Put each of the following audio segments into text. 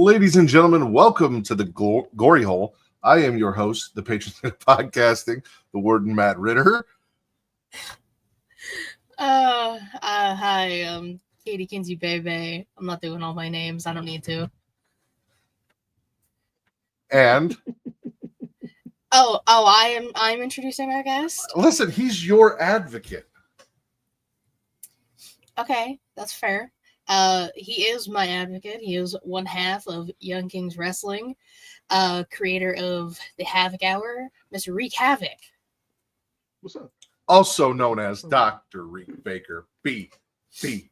Ladies and gentlemen, welcome to the Gory Hole. I am your host, the patron of podcasting, the warden Matt Ritter. Hi, Katie Kinsey Bebe. I'm not doing all my names. I don't need to. And I'm introducing our guest. listen, he's your advocate. Okay, that's fair. He is my advocate. He is one half of Young Kings Wrestling, creator of the Havok Hour, Mr. Riq Havok. What's up? Also known as Dr. Riq Baker, BBC.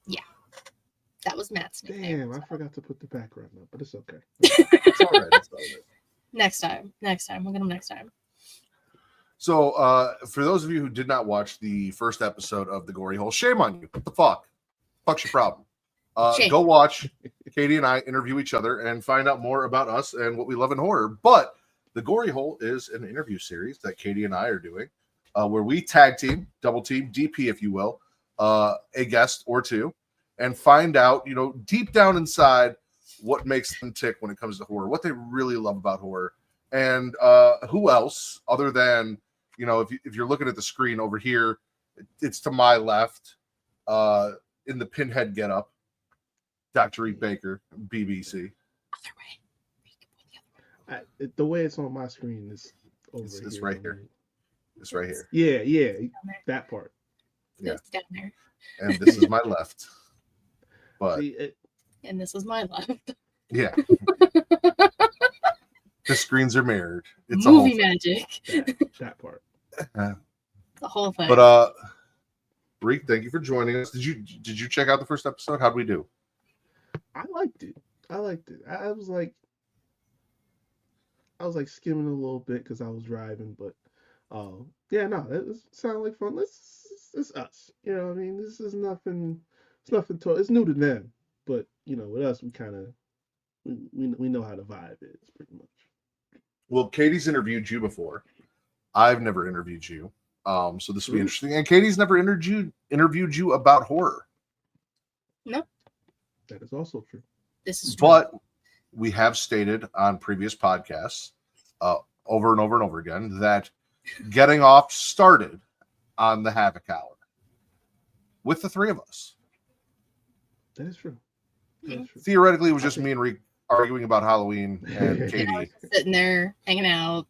Yeah, that was Matt's nickname. Damn, I forgot to put the background up, but it's okay. It's all right. It's all right. Next time. We'll get him next time. So, for those of you who did not watch the first episode of the Gory Hole, shame on you. What the fuck? Fuck's your problem? Go watch Katie and I interview each other and find out more about us and what we love in horror. But the Gory Hole is an interview series that Katie and I are doing, where we tag team, double team, DP, if you will, a guest or two, and find out, deep down inside what makes them tick when it comes to horror, what they really love about horror, and who else other than, if you're looking at the screen over here, it's to my left, in the pinhead getup, Dr. Riq Baker, BBC. Other way. The way it's on my screen is over here. It's right here. It's right here. Yeah, that part. Yeah. It's down there. And this is my left. But and this is my left. Yeah. The screens are mirrored. It's movie magic. That part. The whole thing. But Riq, thank you for joining us. Did you check out the first episode? How'd we do? I liked it. I was like skimming a little bit because I was driving, but it sounded like fun. It's us. You know what I mean? This is nothing. It's nothing to. It's new to them, but with us, we kind of we know how the vibe is pretty much. Well, Katie's interviewed you before. I've never interviewed you. So this will be interesting. And Katie's never interviewed you about horror. No. That is also true. This is true. But we have stated on previous podcasts, over and over and over again, that Getting Off started on the Havok Hour with the three of us. That is true. Theoretically, it was just me and Riq arguing about Halloween and Katie sitting there hanging out.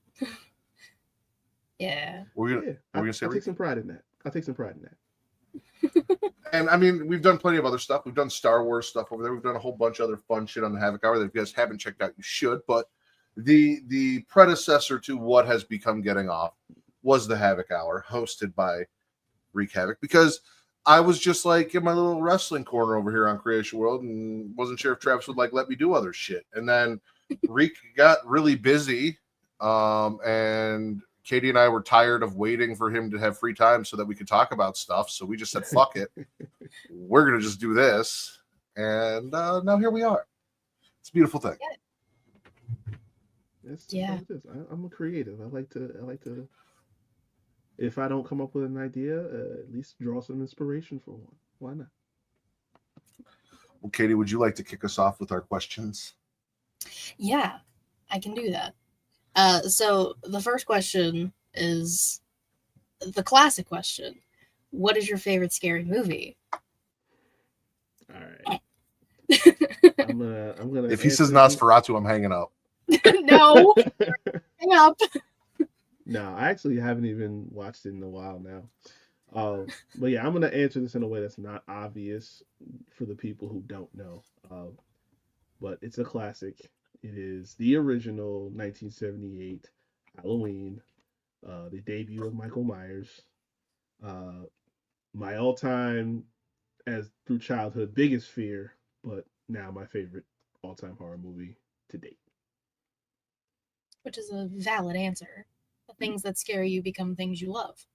Yeah. We're gonna say I take some pride in that. And I mean, we've done plenty of other stuff. We've done Star Wars stuff over there. We've done a whole bunch of other fun shit on the Havok Hour that if you guys haven't checked out, you should. But the predecessor to what has become Getting Off was the Havok Hour, hosted by Riq Havok, because I was just like in my little wrestling corner over here on Creation World and wasn't sure if Travis would let me do other shit. And then Riq got really busy, and Katie and I were tired of waiting for him to have free time so that we could talk about stuff. So we just said, fuck it. We're going to just do this. And now here we are. It's a beautiful thing. Yeah. I'm a creative. I like to, if I don't come up with an idea, at least draw some inspiration for one. Why not? Well, Katie, would you like to kick us off with our questions? Yeah, I can do that. So the first question is the classic question. What is your favorite scary movie? All right. I'm gonna if he says Nosferatu, I'm hanging up. No. Hang up. No, I actually haven't even watched it in a while now. But yeah, I'm gonna answer this in a way that's not obvious for the people who don't know. But it's a classic. It is the original 1978 Halloween, the debut of Michael Myers. My all-time, as through childhood, biggest fear, but now my favorite all-time horror movie to date. Which is a valid answer. The things that scare you become things you love.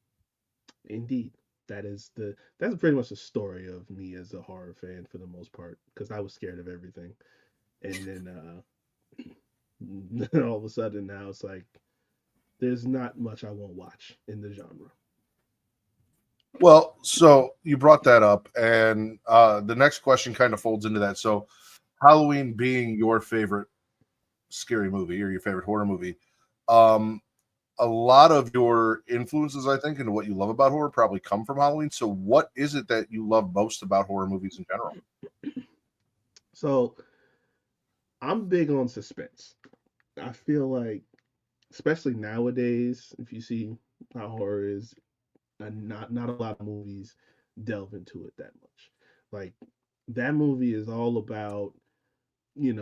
Indeed. That's pretty much the story of me as a horror fan for the most part, because I was scared of everything. And then all of a sudden now it's like there's not much I won't watch in the genre. Well, so you brought that up, and the next question kind of folds into that. So Halloween being your favorite scary movie or your favorite horror movie, a lot of your influences, I think, into what you love about horror probably come from Halloween. So what is it that you love most about horror movies in general? So I'm big on suspense. I feel like, especially nowadays, if you see how horror is, not a lot of movies delve into it that much. Like that movie is all about, I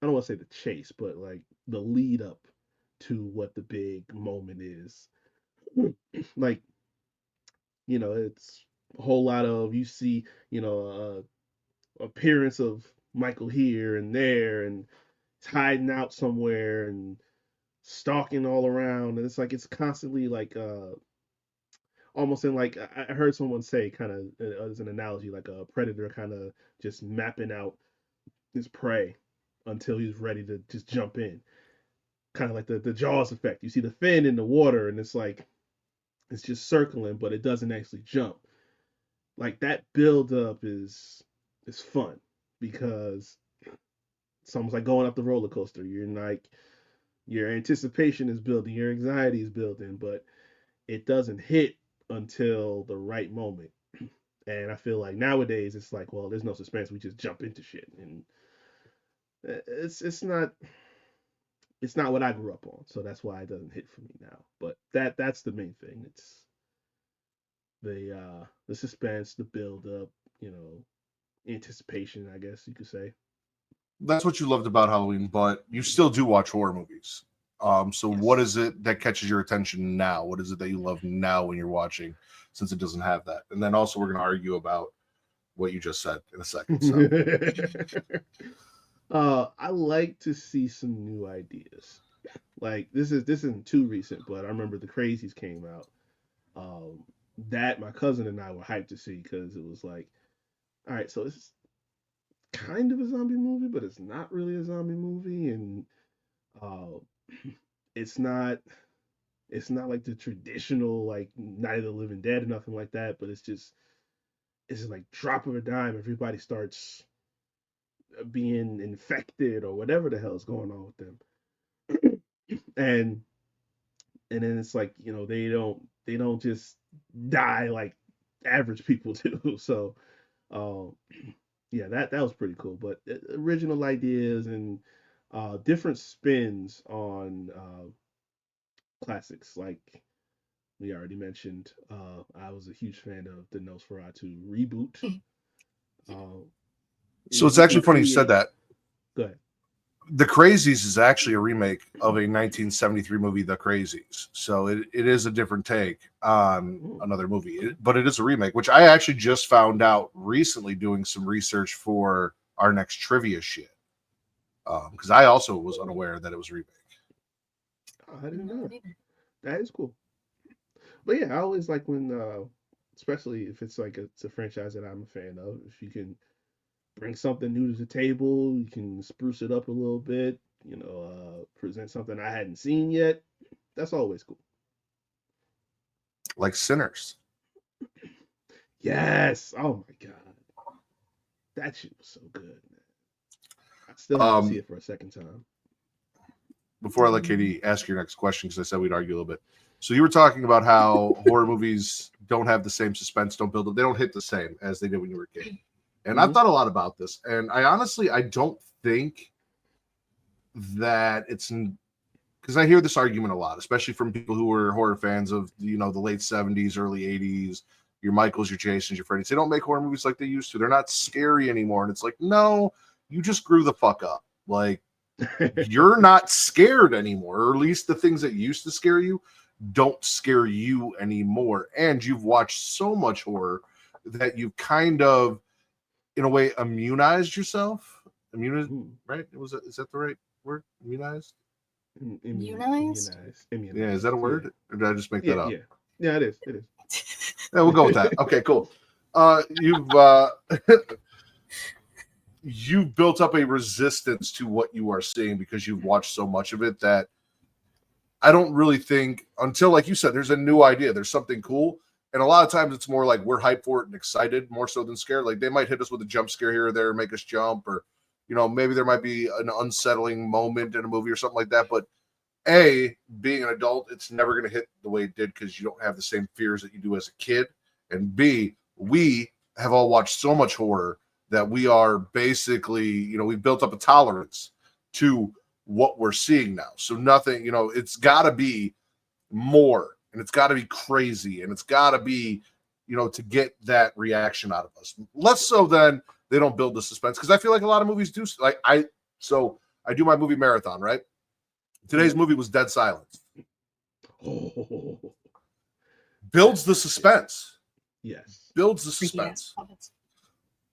don't want to say the chase, but like the lead up to what the big moment is. Like, it's a whole lot of you see, appearance of Michael here and there, and it's hiding out somewhere and stalking all around, and it's like it's constantly like almost in like I heard someone say kind of as an analogy, like a predator kind of just mapping out his prey until he's ready to just jump in, kind of like the Jaws effect. You see the fin in the water, and it's like it's just circling, but it doesn't actually jump. Like that build up is fun because it's almost like going up the roller coaster. You're like your anticipation is building, your anxiety is building, but it doesn't hit until the right moment. And I feel like nowadays it's like, well, there's no suspense. We just jump into shit, and it's not what I grew up on. So that's why it doesn't hit for me now. But that's the main thing. It's the suspense, the build up, anticipation, I guess you could say. That's what you loved about Halloween, but you still do watch horror movies. So what Yes. is it that catches your attention now? What is it that you love now when you're watching, since it doesn't have that? And then also we're going to argue about what you just said in a second. So I like to see some new ideas. Like this isn't too recent, but I remember the Crazies came out. Um, that my cousin and I were hyped to see because it was like, all right, so it's kind of a zombie movie, but it's not really a zombie movie, and uh, it's not like the traditional like Night of the Living Dead or nothing like that. But it's just like drop of a dime, everybody starts being infected or whatever the hell is going on with them, and then it's like they don't just die like average people do. So um, yeah, that was pretty cool. But original ideas and different spins on classics, like we already mentioned. I was a huge fan of the Nosferatu reboot. Uh, so it's you actually can funny you said create. that. Go ahead. The Crazies is actually a remake of a 1973 movie, The Crazies. So it is a different take on Mm, another movie, but it is a remake, which I actually just found out recently doing some research for our next trivia shit. Because I also was unaware that it was a remake. I didn't know No, that. neither. That is cool. But yeah, I always like when, especially if it's a franchise that I'm a fan of. If you can bring something new to the table, you can spruce it up a little bit. Present something I hadn't seen yet. That's always cool. Like Sinners. Yes. Oh my god, that shit was so good, man. I still have to see Um, it for a second time. Before I let Katie ask your next question, because I said we'd argue a little bit. So you were talking about how horror movies don't have the same suspense, don't build up, they don't hit the same as they did when you were a kid. And I've Hmm. thought a lot about this, and I don't think that it's because I hear this argument a lot, especially from people who were horror fans of the late 70s, early 80s. Your Michaels, your Jasons, your Freddy's. They don't make horror movies like they used to. They're not scary anymore. And it's like, no, you just grew the fuck up. Like you're not scared anymore, or at least the things that used to scare you don't scare you anymore. And you've watched so much horror that you've kind of, in a way, immunized yourself. Immunized, Mm. right? Is that the right word? Immunized? Unionized? Yeah, is that a Immunized. Yeah. word? Or did I just make Yeah. that up? Yeah. Yeah. It is. It Yeah, we'll go with is. that. Okay, cool. You've you've built up a resistance to what you are seeing because you've watched so much of it that I don't really think until, like you said, there's a new idea, there's something cool, And a lot of times it's more like we're hyped for it and excited more so than scared. Like they might hit us with a jump scare here or there, make us jump, or maybe there might be an unsettling moment in a movie or something like that. But being an adult, it's never going to hit the way it did because you don't have the same fears that you do as a kid. And B, we have all watched so much horror that we are basically, we've built up a tolerance to what we're seeing now. So nothing, it's got to be more, and it's got to be crazy, and it's got to be, to get that reaction out of us. Less so than they don't build the suspense, because I feel like a lot of movies do. Like I do my movie marathon, right? Today's movie was Dead Silence. Oh. Builds the suspense. Yes. Builds the suspense.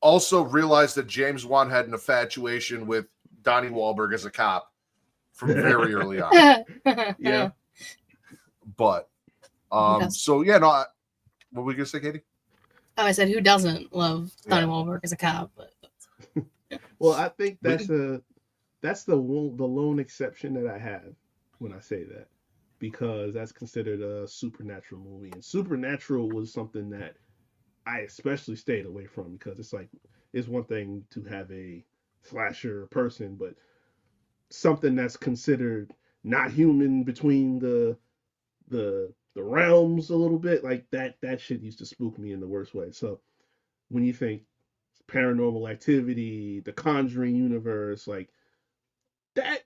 Also realized that James Wan had an infatuation with Donnie Wahlberg as a cop from very early on. Yeah. But so yeah, no. What were we gonna say, Katie? Oh, I said who doesn't love Donnie Wahlberg as a cop? But well, I think that's the lone exception that I have when I say that, because that's considered a supernatural movie, and Supernatural was something that I especially stayed away from, because it's one thing to have a slasher person, but something that's considered not human between the realms a little bit, like that shit used to spook me in the worst way. So when you think Paranormal Activity, the Conjuring universe, like that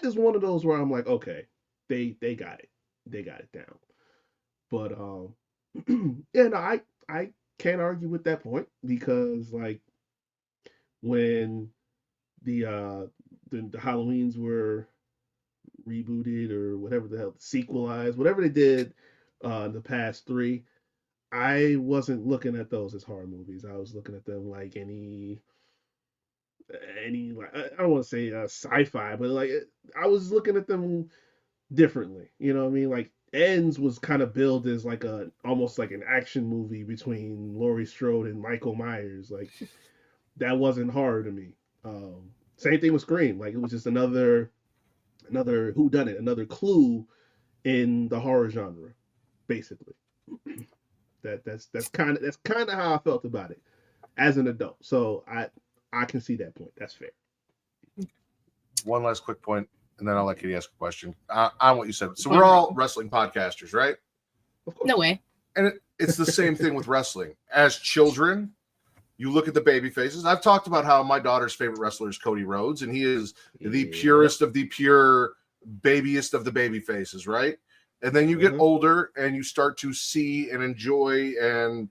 is one of those where I'm like, okay, they got it down. But yeah, no, I can't argue with that point, because like when the Halloweens were rebooted, or whatever the hell, sequelized, whatever they did the past three, I wasn't looking at those as horror movies. I was looking at them like any like, I don't want to say sci-fi, but like I was looking at them differently. You know what I mean? Like Ends was kind of billed as like almost like an action movie between Laurie Strode and Michael Myers. Like that wasn't horror to me. Same thing with Scream. Like it was just another whodunit, another clue in the horror genre, basically. That's kind of how I felt about it as an adult. So I can see that point. That's fair. One last quick point, and then I'll let Katie ask a question on what you said. So we're all wrestling podcasters, right? No way. And it's the same thing with wrestling. As children, you look at the baby faces. I've talked about how my daughter's favorite wrestler is Cody Rhodes, and he is the purest of the pure, babyest of the baby faces, right? And then you get older and you start to see and enjoy and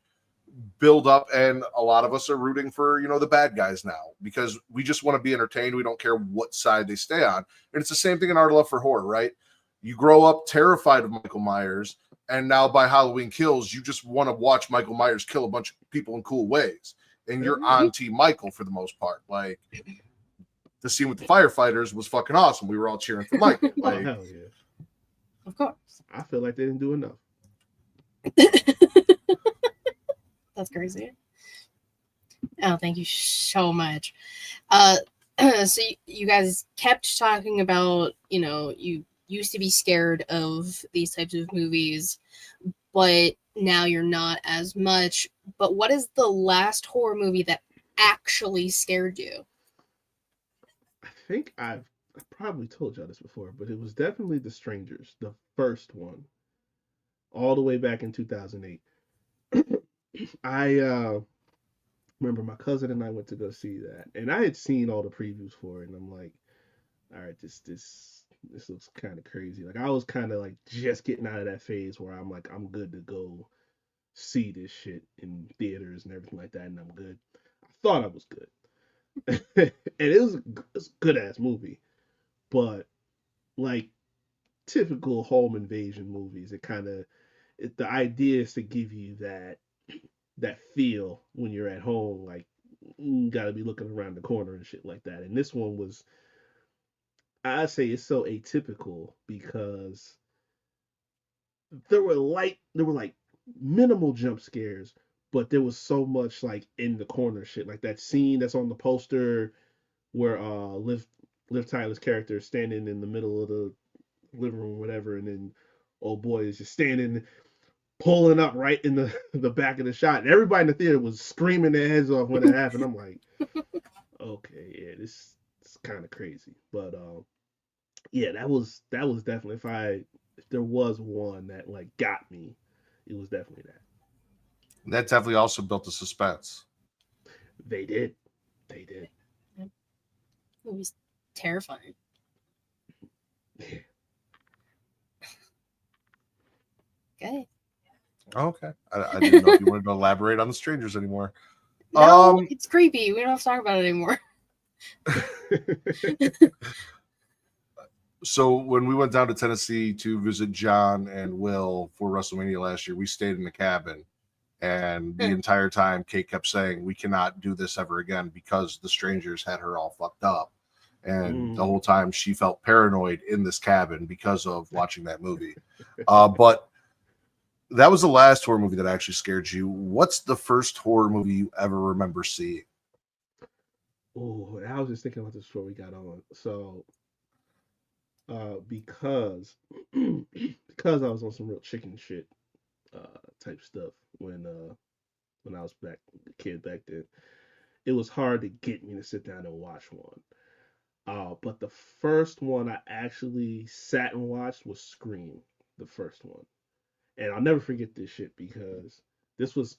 build up, and a lot of us are rooting for the bad guys now, because we just want to be entertained. We don't care what side they stay on. And it's the same thing in our love for horror, right? You grow up terrified of Michael Myers, and now by Halloween Kills, you just want to watch Michael Myers kill a bunch of people in cool ways, and you're on Team Michael for the most part. Like the scene with the firefighters was fucking awesome. We were all cheering for Michael. Like, hell yeah. Of course. I feel like they didn't do enough. That's crazy. Oh, thank you so much. So you guys kept talking about, you used to be scared of these types of movies, but now you're not as much. But what is the last horror movie that actually scared you? I think I probably told y'all this before, but it was definitely The Strangers, the first one, all the way back in 2008. I remember my cousin and I went to go see that, and I had seen all the previews for it, and I'm like, all right, this looks kind of crazy. Like I was kind of like just getting out of that phase where I'm like, I'm good to go see this shit in theaters and everything like that, and I'm good. I thought I was good, and it was a good ass movie, but like typical home invasion movies, the idea is to give you that feel when you're at home, like you gotta be looking around the corner and shit like that. And this one was, I say it's so atypical, because there were like minimal jump scares, but there was so much like in the corner shit, like that scene that's on the poster where Liv Tyler's character is standing in the middle of the living room, whatever, and then old boy is just standing pulling up right in the back of the shot. And everybody in the theater was screaming their heads off when it happened. I'm like, okay, yeah, this is kind of crazy. But yeah, that was definitely if there was one that like got me, it was definitely that. That definitely also built the suspense. They did. They did. It was terrifying. Okay. Okay. I didn't know if you wanted to elaborate on the strangers anymore. No, it's creepy. We don't have to talk about it anymore. So when we went down to Tennessee to visit John and Will for WrestleMania last year, we stayed in the cabin. And the entire time, Kate kept saying, we cannot do this ever again because the strangers had her all fucked up. And the whole time she felt paranoid in this cabin because of watching that movie. But that was the last horror movie that actually scared you. What's the first horror movie you ever remember seeing? Oh, I was just thinking about this before we got on. So, because because I was on some real chicken shit type stuff when I was a kid back then, it was hard to get me to sit down and watch one. But the first one I actually sat and watched was Scream, the first one, and I'll never forget this shit because this was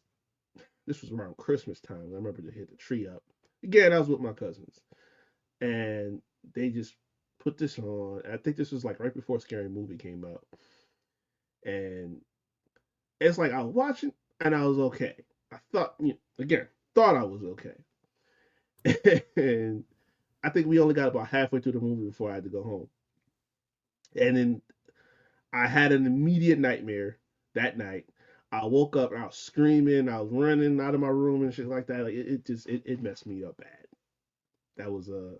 this was around Christmas time. I remember to hit the tree up again. I was with my cousins, and they just put this on. I think this was like right before Scary Movie came out, and it's like I was watching and I was okay. I thought, again, thought I was okay, and I think we only got about halfway through the movie before I had to go home, and then I had an immediate nightmare that night. I woke up, I was screaming, I was running out of my room and shit like that. Like it just it messed me up bad. That was a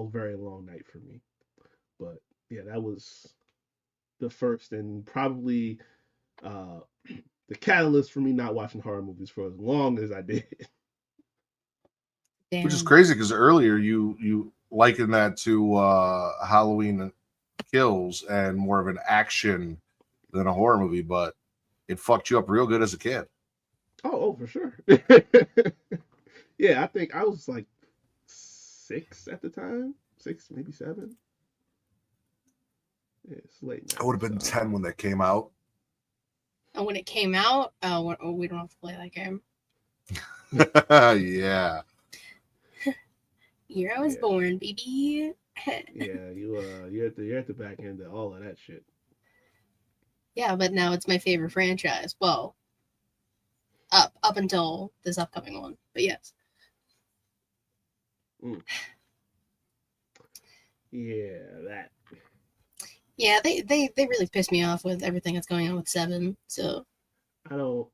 very long night for me. But yeah, that was the first and probably uh the catalyst for me not watching horror movies for as long as I did. Which is Damn. crazy because earlier you likened that to Halloween Kills and more of an action than a horror movie, but it fucked you up real good as a kid. Oh, for sure. Yeah, I think I was like 6 at the time, 6 maybe 7. Yeah, it's late I night. would have been So 10 when that came out. And when it came out, we don't have to play that game. Yeah. Year I was Yeah. born, baby. Yeah, you're at the back end of all of that shit. Yeah, but now it's my favorite franchise. Well, up until this upcoming one. But yes. Yeah, that. Yeah, they really pissed me off with everything that's going on with 7. So I don't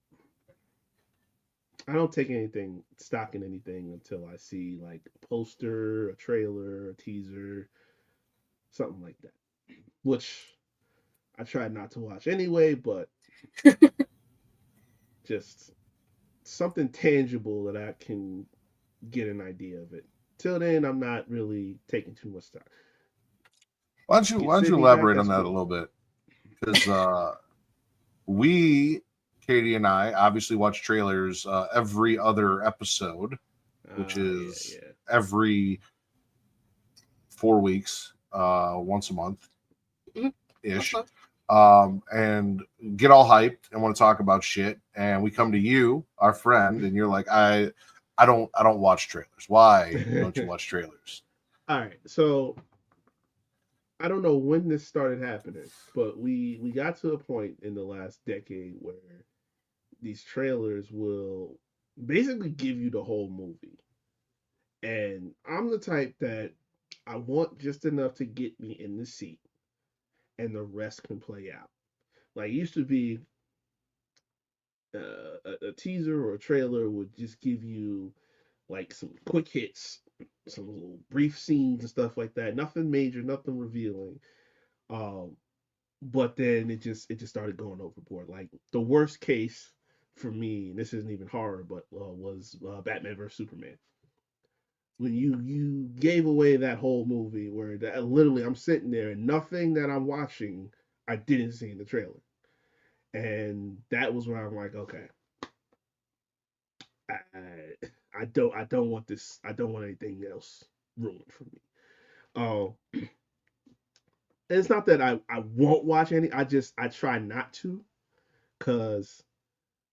I don't take anything stock in anything until I see like a poster, a trailer, a teaser, something like that. Which I try not to watch anyway, but just something tangible that I can get an idea of it. Till then, I'm not really taking too much stock. Why You can don't you send me back, elaborate on that's that a cool. little bit? Because we, Katie and I, obviously watch trailers every other episode, which is Yeah. every 4 weeks, once a month ish, and get all hyped and want to talk about shit. And we come to you, our friend, and you're like, I don't watch trailers. Why don't you watch trailers? All right, so I don't know when this started happening, but we got to a point in the last decade where these trailers will basically give you the whole movie. And I'm the type that I want just enough to get me in the seat and the rest can play out. Like it used to be a teaser or a trailer would just give you like some quick hits, some little brief scenes and stuff like that. Nothing major, nothing revealing. Um, but then it just started going overboard. Like the worst case for me, and this isn't even horror, but was Batman vs Superman. When you gave away that whole movie, where that, literally I'm sitting there and nothing that I'm watching I didn't see in the trailer, And that was where I'm like, okay, I don't want this. I don't want anything else ruined for me. Oh, it's not that I won't watch any. I try not to, cause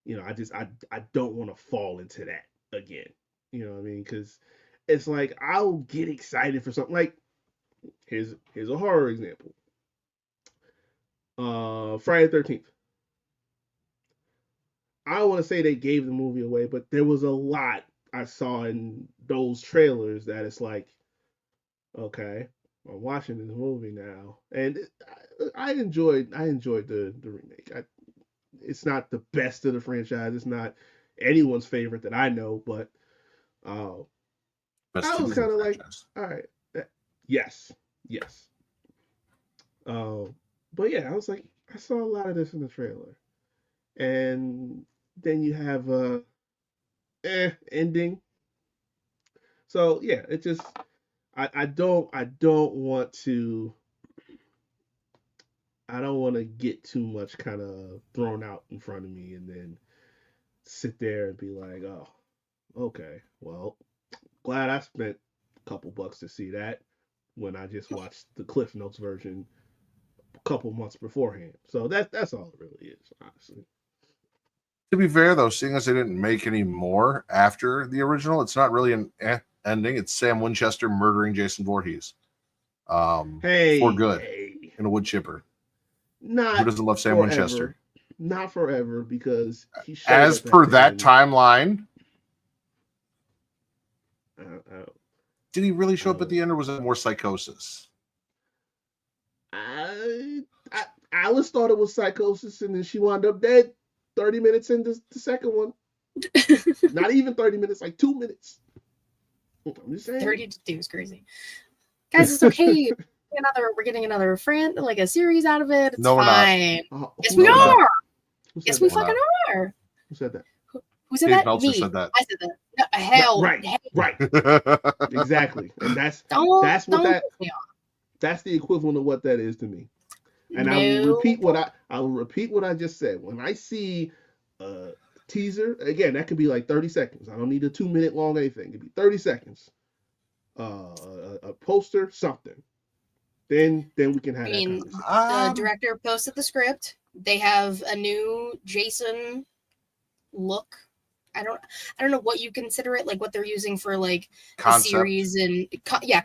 I don't want to fall into that again. You know what I mean? Because it's like I'll get excited for something. Like here's a horror example. Friday the 13th. I don't want to say they gave the movie away, but there was a lot I saw in those trailers that it's like, okay, I'm watching this movie now, and I enjoyed the remake. It's not the best of the franchise. It's not anyone's favorite that I know, but uh, Best I was TV in kind the of like, franchise. all right, yes, yes. Uh, but yeah, I was like, I saw a lot of this in the trailer, and then you have ending. So yeah, it just I don't want to get too much kind of thrown out in front of me and then sit there and be like, oh, okay, well, glad I spent a couple bucks to see that when I just watched the Cliff Notes version a couple months beforehand. So that's all it really is, honestly. To be fair, though, seeing as they didn't make any more after the original, it's not really an ending. It's Sam Winchester murdering Jason Voorhees for Hey, good hey, in a wood chipper. Who not doesn't love Sam forever, Winchester? not forever, because he showed As up at per the that end. timeline, Uh, did he really uh, show up at uh, the end, or was it more psychosis? I Alice thought it was psychosis, and then she wound up dead 30 minutes into the second one. Not even 30 minutes, like 2 minutes. I'm just saying. 32 is crazy. Guys, it's okay. We're getting another like a series out of it. It's No, we're not. fine. Yes, Who we said that? are. Who said Yes, we that? We're fucking not. are. Who said that? Who said Dave that? Meltzer Me. said that. I said that. No, hell. Right. Exactly. And that's Don't what piss that me off. that's the equivalent of what that is to me. And No. I will repeat what I just said. When I see a teaser, again, that could be like 30 seconds. I don't need a 2 minute long anything. It could be 30 seconds. A poster, something. Then we can have I that mean, conversation. the director posted the script. They have a new Jason look. I don't know what you consider it, like what they're using for like the series and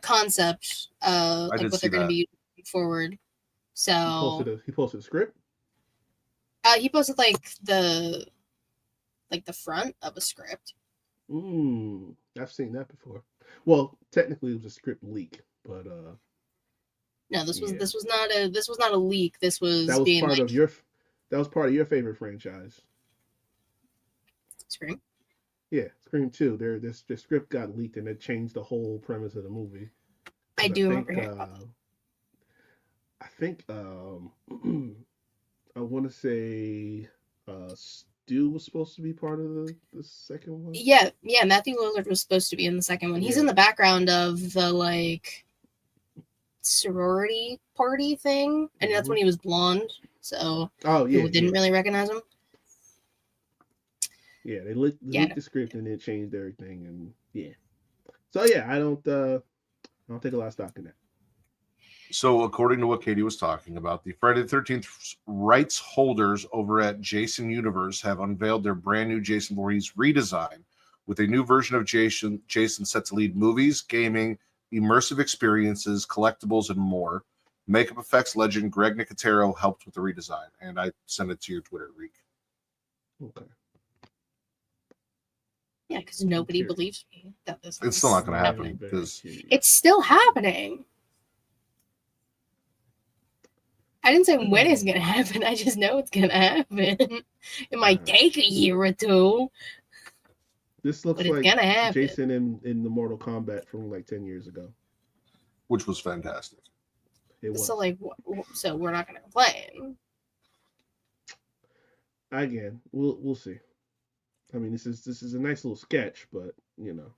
concept. Like what they're going to be forward. So He posted a script. he posted like the front of a script. I've seen that before. Well, technically it was a script leak, but No, this was not a leak. This was that was being part like of your favorite franchise. Scream. Yeah, Scream 2. The script got leaked and it changed the whole premise of the movie. I do remember hearing about that. I think I want to say Stu was supposed to be part of the second one. Yeah, Matthew Lillard was supposed to be in the second one. He's in the background of the like sorority party thing, and that's when he was blonde, so people didn't really recognize him. Yeah, they leaked the script and it changed everything, and yeah. So yeah, I don't take a lot of stock in that. So, according to what Katie was talking about, the Friday the 13th rights holders over at Jason Universe have unveiled their brand new Jason Voorhees redesign with a new version of Jason set to lead movies, gaming, immersive experiences, collectibles, and more. Makeup effects legend Greg Nicotero helped with the redesign, and I sent it to your Twitter, Riq. Okay. Yeah, because nobody believes me that this. It's still not going to happen because it's still happening. I didn't say when it's going to happen. I just know it's going to happen. It might take a year or two. This looks like Jason in the Mortal Kombat from like 10 years ago, which was fantastic. It was. So we're not going to complain. Again, we'll see. I mean, this is a nice little sketch, but you know,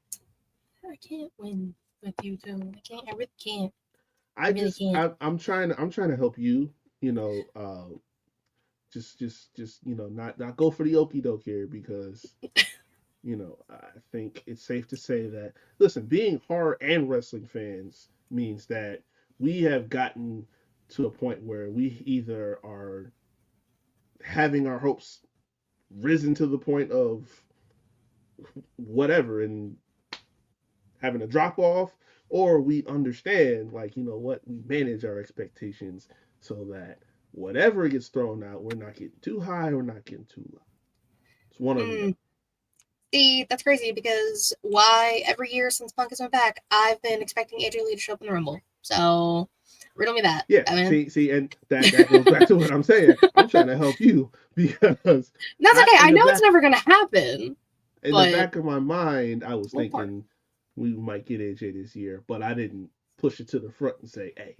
I can't win with you two. I really can't. I'm trying to help you. You know, just not go for the okie doke here, because I think it's safe to say that, listen, being horror and wrestling fans means that we have gotten to a point where we either are having our hopes risen to the point of whatever and having a drop off, or we understand, like, what, we manage our expectations so that whatever gets thrown out, we're not getting too high or not getting too low. It's one of them. See, that's crazy, because why every year since Punk has went back, I've been expecting AJ Lee to show up in the Rumble. So riddle me that. Yeah, see, and that goes back to what I'm saying. I'm trying to help you, because that's okay. I know it's never gonna happen. In the back of my mind, I was thinking we might get AJ this year, but I didn't push it to the front and say, "Hey."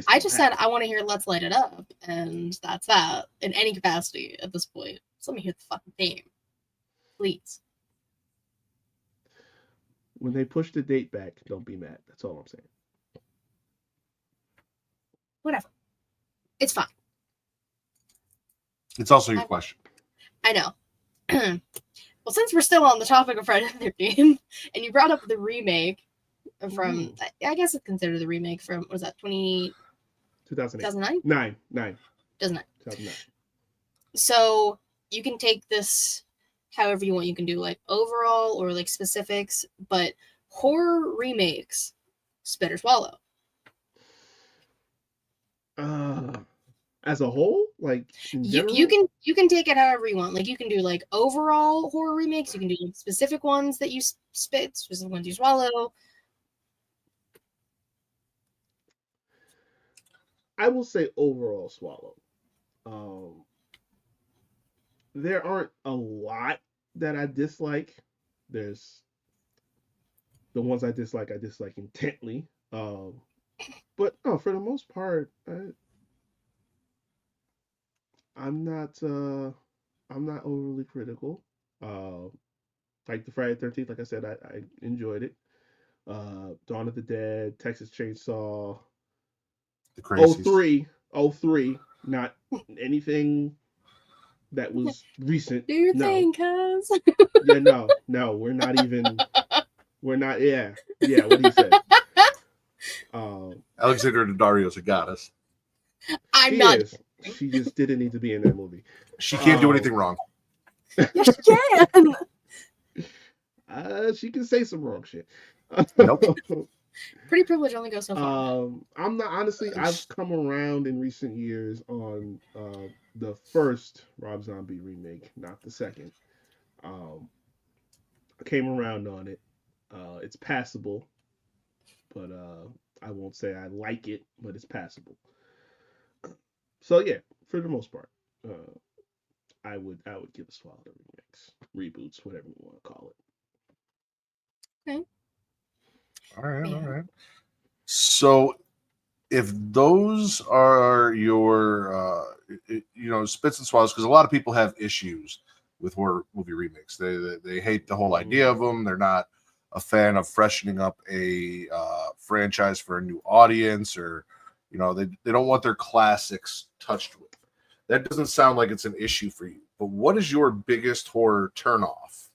I just said I want to hear "Let's Light It Up," and that's that in any capacity at this point. So let me hear the fucking theme, please. When they push the date back, don't be mad. That's all I'm saying. Whatever. It's fine. It's also your question. I know. Well, since we're still on the topic of Friday the 13th, and you brought up the remake from, I guess it's considered the remake from, what was that, 2009? 9. 2009. So you can take this however you want. You can do like overall or like specifics, but horror remakes, spit or swallow. As a whole, like you can take it however you want. Like you can do like overall horror remakes. You can do like specific ones that you spit, specific ones you swallow. I will say overall swallow. There aren't a lot that I dislike. There's the ones I dislike intently. But no, for the most part, I'm not overly critical. Like the Friday 13th, like I said, I enjoyed it. Dawn of the Dead, Texas Chainsaw, the Crazies. 03, not anything that was recent. Do your thing, cuz. Yeah, no, we're not, yeah, what he said. Alexandra Daddario's a goddess. I'm not. She just didn't need to be in that movie. She can't do anything wrong. Yes, she can. She can say some wrong shit. Nope. Pretty privilege only goes so far. I'm not, honestly, I've come around in recent years on the first Rob Zombie remake, not the second. I came around on it. It's passable, but I won't say I like it, but it's passable. So yeah, for the most part, I would give a swallow to remakes, reboots, whatever you want to call it. Okay. All right. So, if those are your, spits and swallows, because a lot of people have issues with horror movie remakes. They hate the whole idea of them. They're not a fan of freshening up a franchise for a new audience, or they don't want their classics touched with. That doesn't sound like it's an issue for you. But what is your biggest horror turnoff?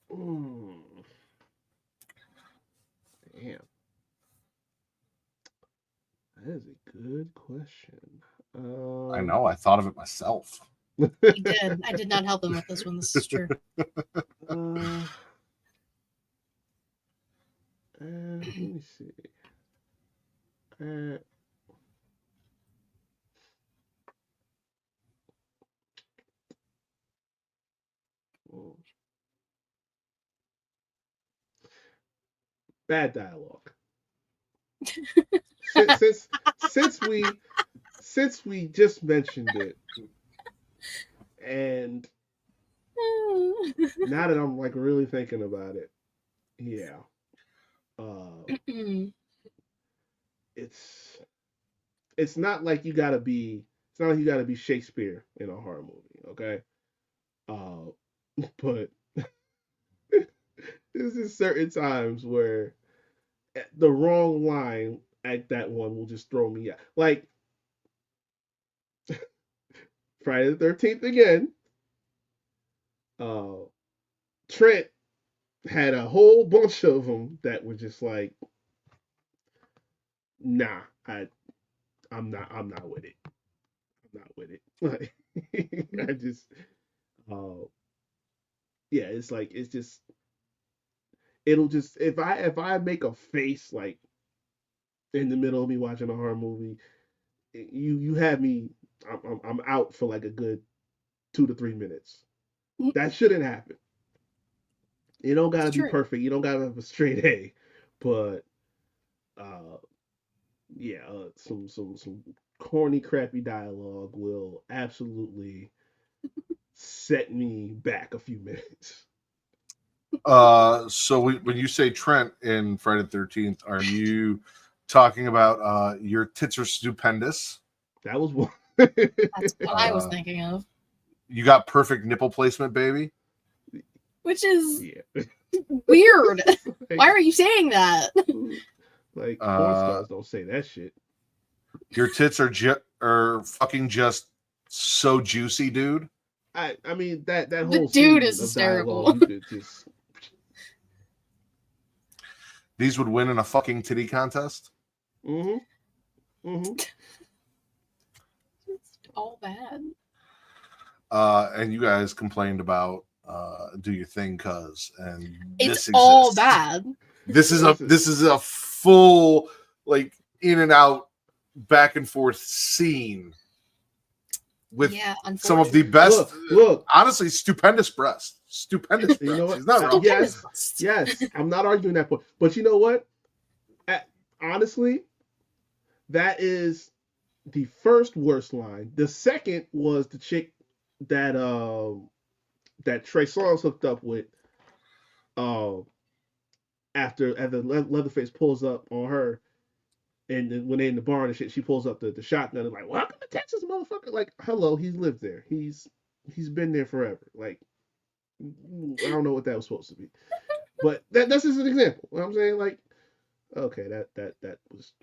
Damn. That is a good question. I know. I thought of it myself. You did. I did not help him with this one. This is true. Let me see. Bad dialogue. since we just mentioned it, and now that I'm like really thinking about it, yeah, it's not like you gotta be Shakespeare in a horror movie, okay? But there's just certain times where the wrong line at that one will just throw me out. Like, Friday the 13th again. Trent had a whole bunch of them that were just like, nah, I'm not with it. I'm not with it. Like, I just, yeah, it's just, it'll just, if I make a face like in the middle of me watching a horror movie, you have me, I'm out for like a good 2 to 3 minutes. That shouldn't happen. You don't gotta be perfect. You don't gotta have a straight A, but yeah, some corny, crappy dialogue will absolutely set me back a few minutes. So when you say Trent in Friday the 13th, are you talking about your tits are stupendous? That was one. That's what I was thinking of. You got perfect nipple placement, baby. Which is weird. Like, why are you saying that? Like, porn stars don't say that shit. Your tits are fucking just so juicy, dude. I mean that the whole dude is hysterical. Just... These would win in a fucking titty contest. It's all bad. And you guys complained about do your thing, cuz, and it's all bad. This is a full like in and out, back and forth scene with some of the best. Look, honestly, stupendous breasts. Stupendous breasts. You know what? He's not wrong. Yes, I'm not arguing that point. But you know what? Honestly, that is the first worst line. The second was the chick that that Trey Songz hooked up with after Leatherface pulls up on her, and then when they're in the barn and shit, she pulls up the shotgun and like, welcome to Texas, motherfucker. Like, hello, he's lived there. He's been there forever. Like, I don't know what that was supposed to be, but that's just an example. You know what I'm saying, like, okay, that was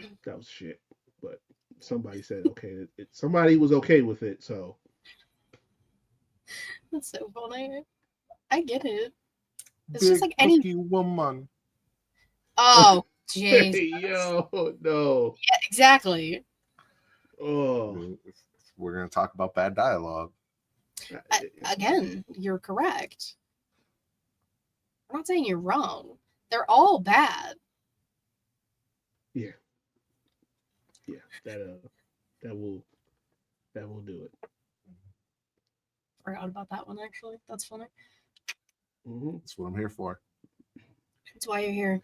shit, but somebody said okay, somebody was okay with it, so that's so funny. I get it. It's Big just like any woman. Oh, jeez. Yo, no. Yeah, exactly. Oh, we're gonna talk about bad dialogue. Again, you're correct. I'm not saying you're wrong. They're all bad. Yeah. That will do it. Forgot about that one actually. That's funny. That's what I'm here for. That's why you're here.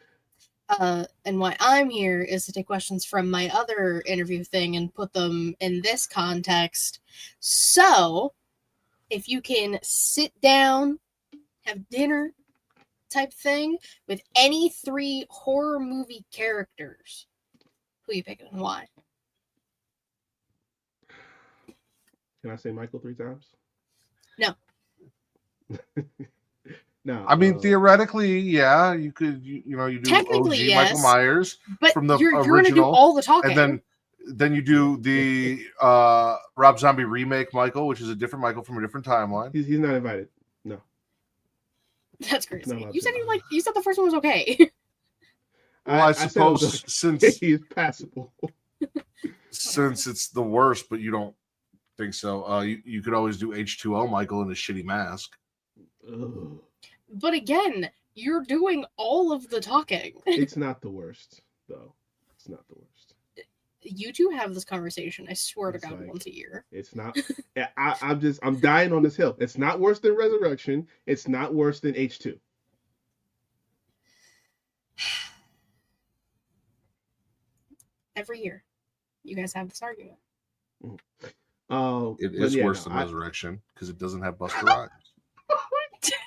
And why I'm here is to take questions from my other interview thing and put them in this context. So, if you can sit down, have dinner type thing with any 3 horror movie characters, who you picking and why? Can I say Michael 3 times? No. No. I mean, theoretically, yeah, you could. You do technically, OG yes, Michael Myers from the you're original, gonna do all the talking, and then you do the Rob Zombie remake Michael, which is a different Michael from a different timeline. He's not invited. No. That's crazy. You said the first one was okay. Well, I suppose since he's passable, since it's the worst, but you don't think so. You could always do H2O Michael in a shitty mask. Ugh. But again, you're doing all of the talking. It's not the worst, though. It's not the worst. You two have this conversation, I swear to God, once a year. It's not. I'm dying on this hill. It's not worse than Resurrection. It's not worse than H2. Every year, you guys have this argument. It is worse than Resurrection because it doesn't have Busta Rhymes.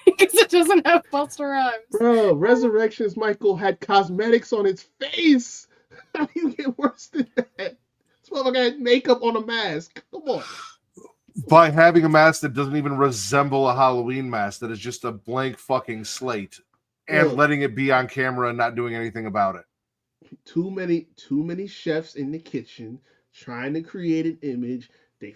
Because it doesn't have Busta Rhymes. Bro, Resurrection's Michael had cosmetics on his face. How do you get worse than that? This motherfucker had makeup on a mask. Come on. By having a mask that doesn't even resemble a Halloween mask, that is just a blank fucking slate, and letting it be on camera and not doing anything about it. Too many chefs in the kitchen trying to create an image. They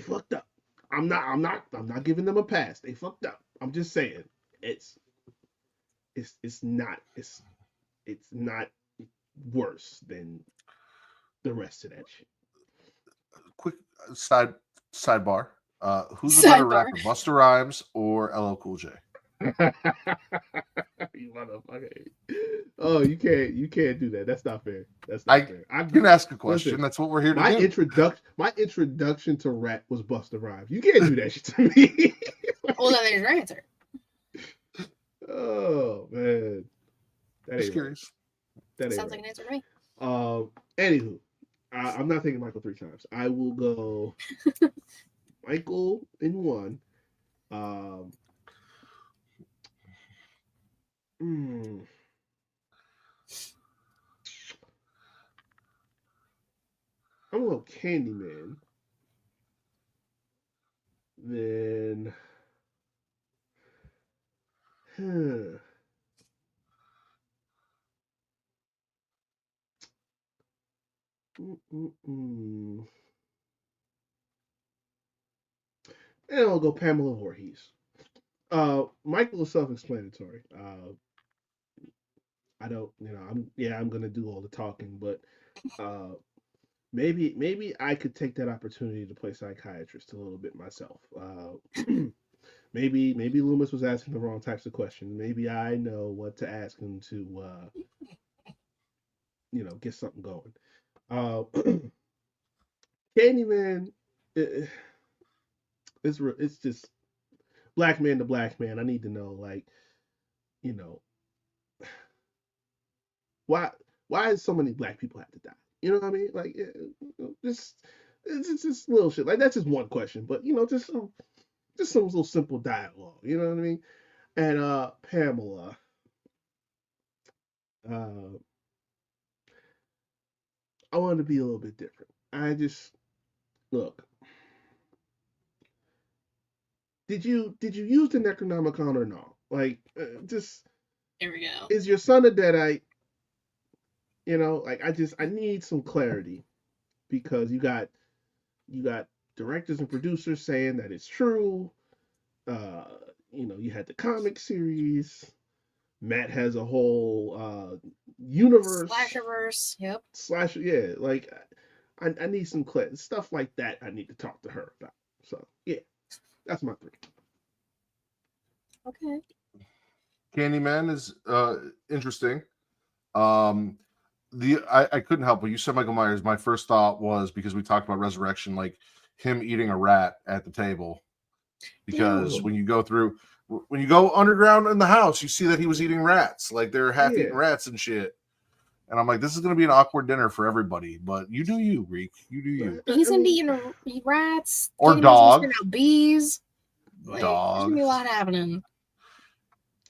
fucked up. I'm not giving them a pass. They fucked up. I'm just saying it's not worse than the rest of that shit. Quick sidebar. Who's the better Sidebar. rapper, Busta Rhymes or LL Cool J? You motherfucker. Oh, you can't do that. That's not fair. That's not fair. You can ask a question. Listen, That's what we're here to my do. My introduction to rap was Busta Rhymes. You can't do that shit to me. Well, then there's your answer. Oh man, that Just ain't curious. That ain't Sounds like an answer to me. Anywho, I'm not thinking Michael 3 times. I will go Michael in 1. I'm gonna go Candyman. Then, And I'll go Pamela Voorhees. Michael is self-explanatory. I don't, I'm gonna do all the talking, but maybe I could take that opportunity to play psychiatrist a little bit myself. Maybe Loomis was asking the wrong types of questions. Maybe I know what to ask him to, get something going. Candyman, it's just black man to black man. I need to know, like, why does so many black people have to die? You know what I mean? Like, it's just little shit. Like, that's just one question, but just some little simple dialogue. You know what I mean? And Pamela, I wanted to be a little bit different. I just look. Did you use the Necronomicon or not? Like, just Here we go. is your son a deadite? Like I need some clarity because you got directors and producers saying that it's true. You had the comic series. Matt has a whole universe. Slasherverse. Yep. Yeah. Like I need some clarity. Stuff like that I need to talk to her about. So yeah, that's my 3. Okay. Candyman is interesting. I couldn't help but you said Michael Myers. My first thought was because we talked about resurrection, like him eating a rat at the table. Because when you go underground in the house, you see that he was eating rats, like they're half-eaten rats and shit. And I'm like, this is going to be an awkward dinner for everybody. But you do you, Riq. You do you. He's going to be eating rats. Or dogs. Bees. Like, dogs. There's going to be a lot happening.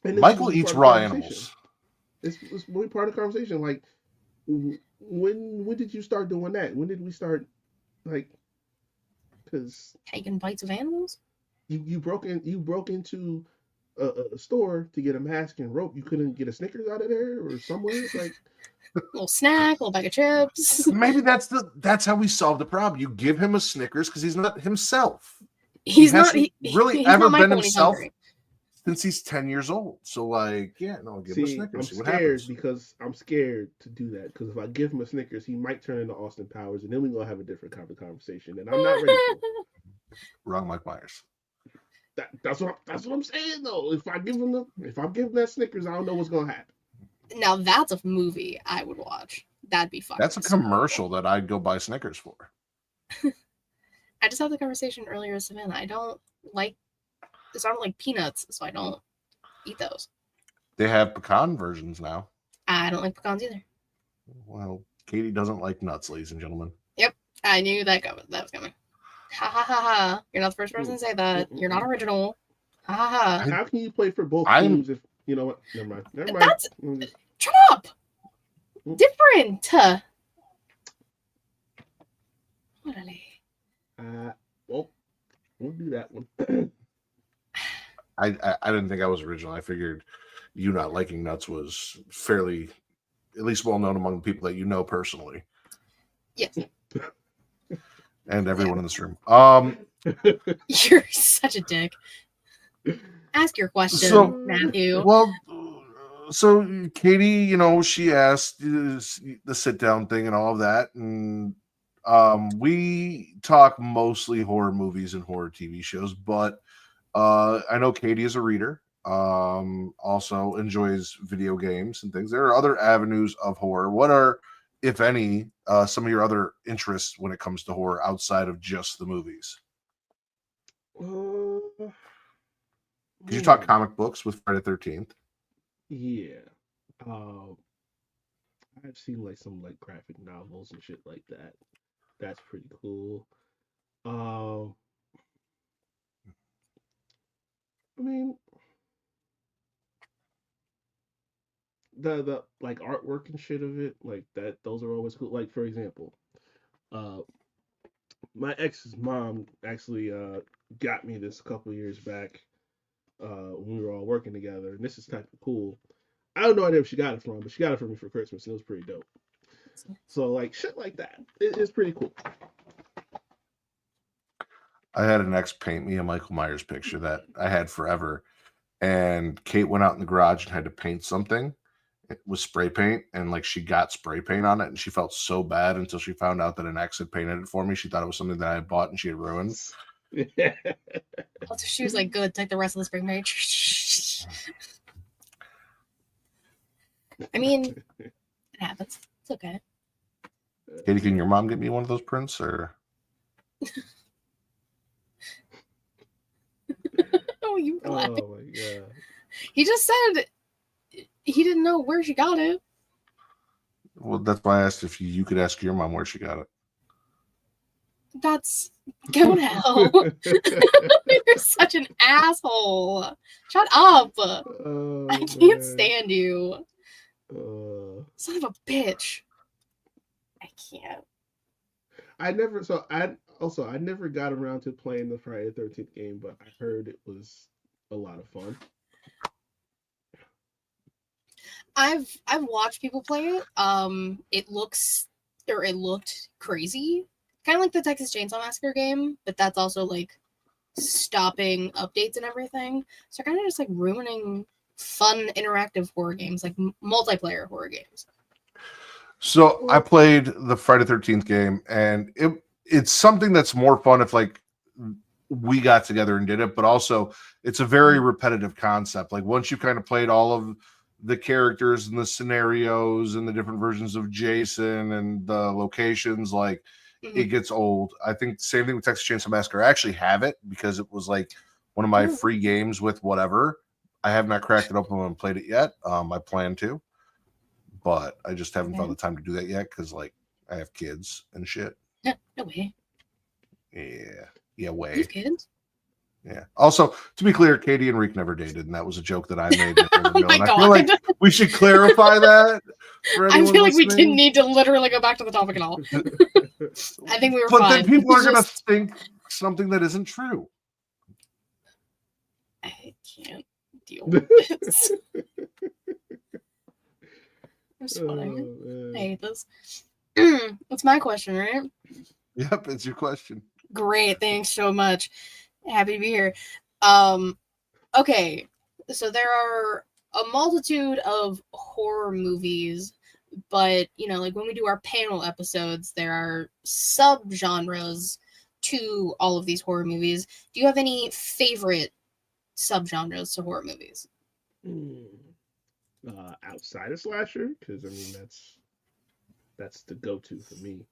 Michael eats raw animals. It's really part of the conversation. Like, when did you start doing that? When did we start, like, because taking bites of animals? You broke into a store to get a mask and rope. You couldn't get a Snickers out of there or somewhere, like a little snack, a little bag of chips. Maybe that's how we solve the problem. You give him a Snickers because he's not himself. He's not really he's ever not been himself since he's 10 years old. So like, yeah, no, give him a Snickers. I'm scared because I'm scared to do that because if I give him a Snickers, he might turn into Austin Powers, and then we're gonna have a different kind of conversation, and I'm not ready for it. Wrong, Mike Myers. That's what I'm saying though. If I give him that Snickers, I don't know what's gonna happen. Now that's a movie I would watch. That'd be fun. That's a commercial that I'd go buy Snickers for. I just had the conversation earlier with Savannah. I don't like peanuts, so I don't eat those. They have pecan versions now. I don't like pecans either. Well, Katie doesn't like nuts, ladies and gentlemen. Yep, I knew that was coming. Ha ha ha ha! You're not the first person to say that. You're not original. Ha ha ha! How can you play for both teams if you know what? Never mind. Shut up. Different. Well, we'll do that one. I didn't think I was original. I figured you not liking nuts was fairly, at least well known among people that you know personally. Yes. and everyone in this room. You're such a dick. Ask your question, So, Matthew. well, so Katie, you know, she asked the sit down thing and all of that, and we talk mostly horror movies and horror TV shows, but I know Katie is a reader. Also enjoys video games and things. There are other avenues of horror. What are, if any, some of your other interests when it comes to horror outside of just the movies? Because you talk comic books with Friday the 13th. Yeah. I've seen like some like graphic novels and shit like that. That's pretty cool. I mean, the like artwork and shit of it, like that, those are always cool. Like for example, uh, my ex's mom actually got me this a couple years back when we were all working together, and this is type of cool. I don't know where she got it from, but she got it for me for Christmas, and it was pretty dope. So like shit like that, it's pretty cool. I had an ex paint me a Michael Myers picture that I had forever, and Kate went out in the garage and had to paint something. It was spray paint, and like she got spray paint on it, and she felt so bad until she found out that an ex had painted it for me. She thought it was something that I had bought and she had ruined. She was like, "Good, take the rest of the spring paint." I mean, it happens. It's okay. Katie, can your mom get me one of those prints, or? Oh, you laughing. Oh my god. He just said he didn't know where she got it. Well, that's why I asked if you could ask your mom where she got it. That's go to hell. You're such an asshole. Shut up. Oh, I can't stand you. Son of a bitch. I can't. I never got around to playing the Friday the 13th game, but I heard it was a lot of fun. I've watched people play it. It looked crazy. Kind of like the Texas Chainsaw Massacre game, but that's also like stopping updates and everything. So kind of just like ruining fun interactive horror games, like multiplayer horror games. So I played the Friday the 13th game, and it's something that's more fun if like we got together and did it, but also it's a very repetitive concept. Like once you kind of played all of the characters and the scenarios and the different versions of Jason and the locations, like it gets old. I think same thing with Texas Chainsaw Massacre. I actually have it because it was like one of my free games with whatever. I have not cracked it open and played it yet. I plan to, but I just haven't found the time to do that yet because like I have kids and shit. No way. Yeah, way. You have kids? Yeah. Also, to be clear, Katie and Riq never dated, and that was a joke that I made. Oh my God. I feel like we should clarify that. I feel like we didn't need to literally go back to the topic at all. I think we were fine. But then people are going to think something that isn't true. I can't deal with this. It's funny. I hate this. It's my question, right? Yep, it's your question. Great, thanks so much. Happy to be here. Okay, so there are a multitude of horror movies, but you know, like when we do our panel episodes, there are subgenres to all of these horror movies. Do you have any favorite subgenres to horror movies? Outside of slasher, because I mean that's the go-to for me.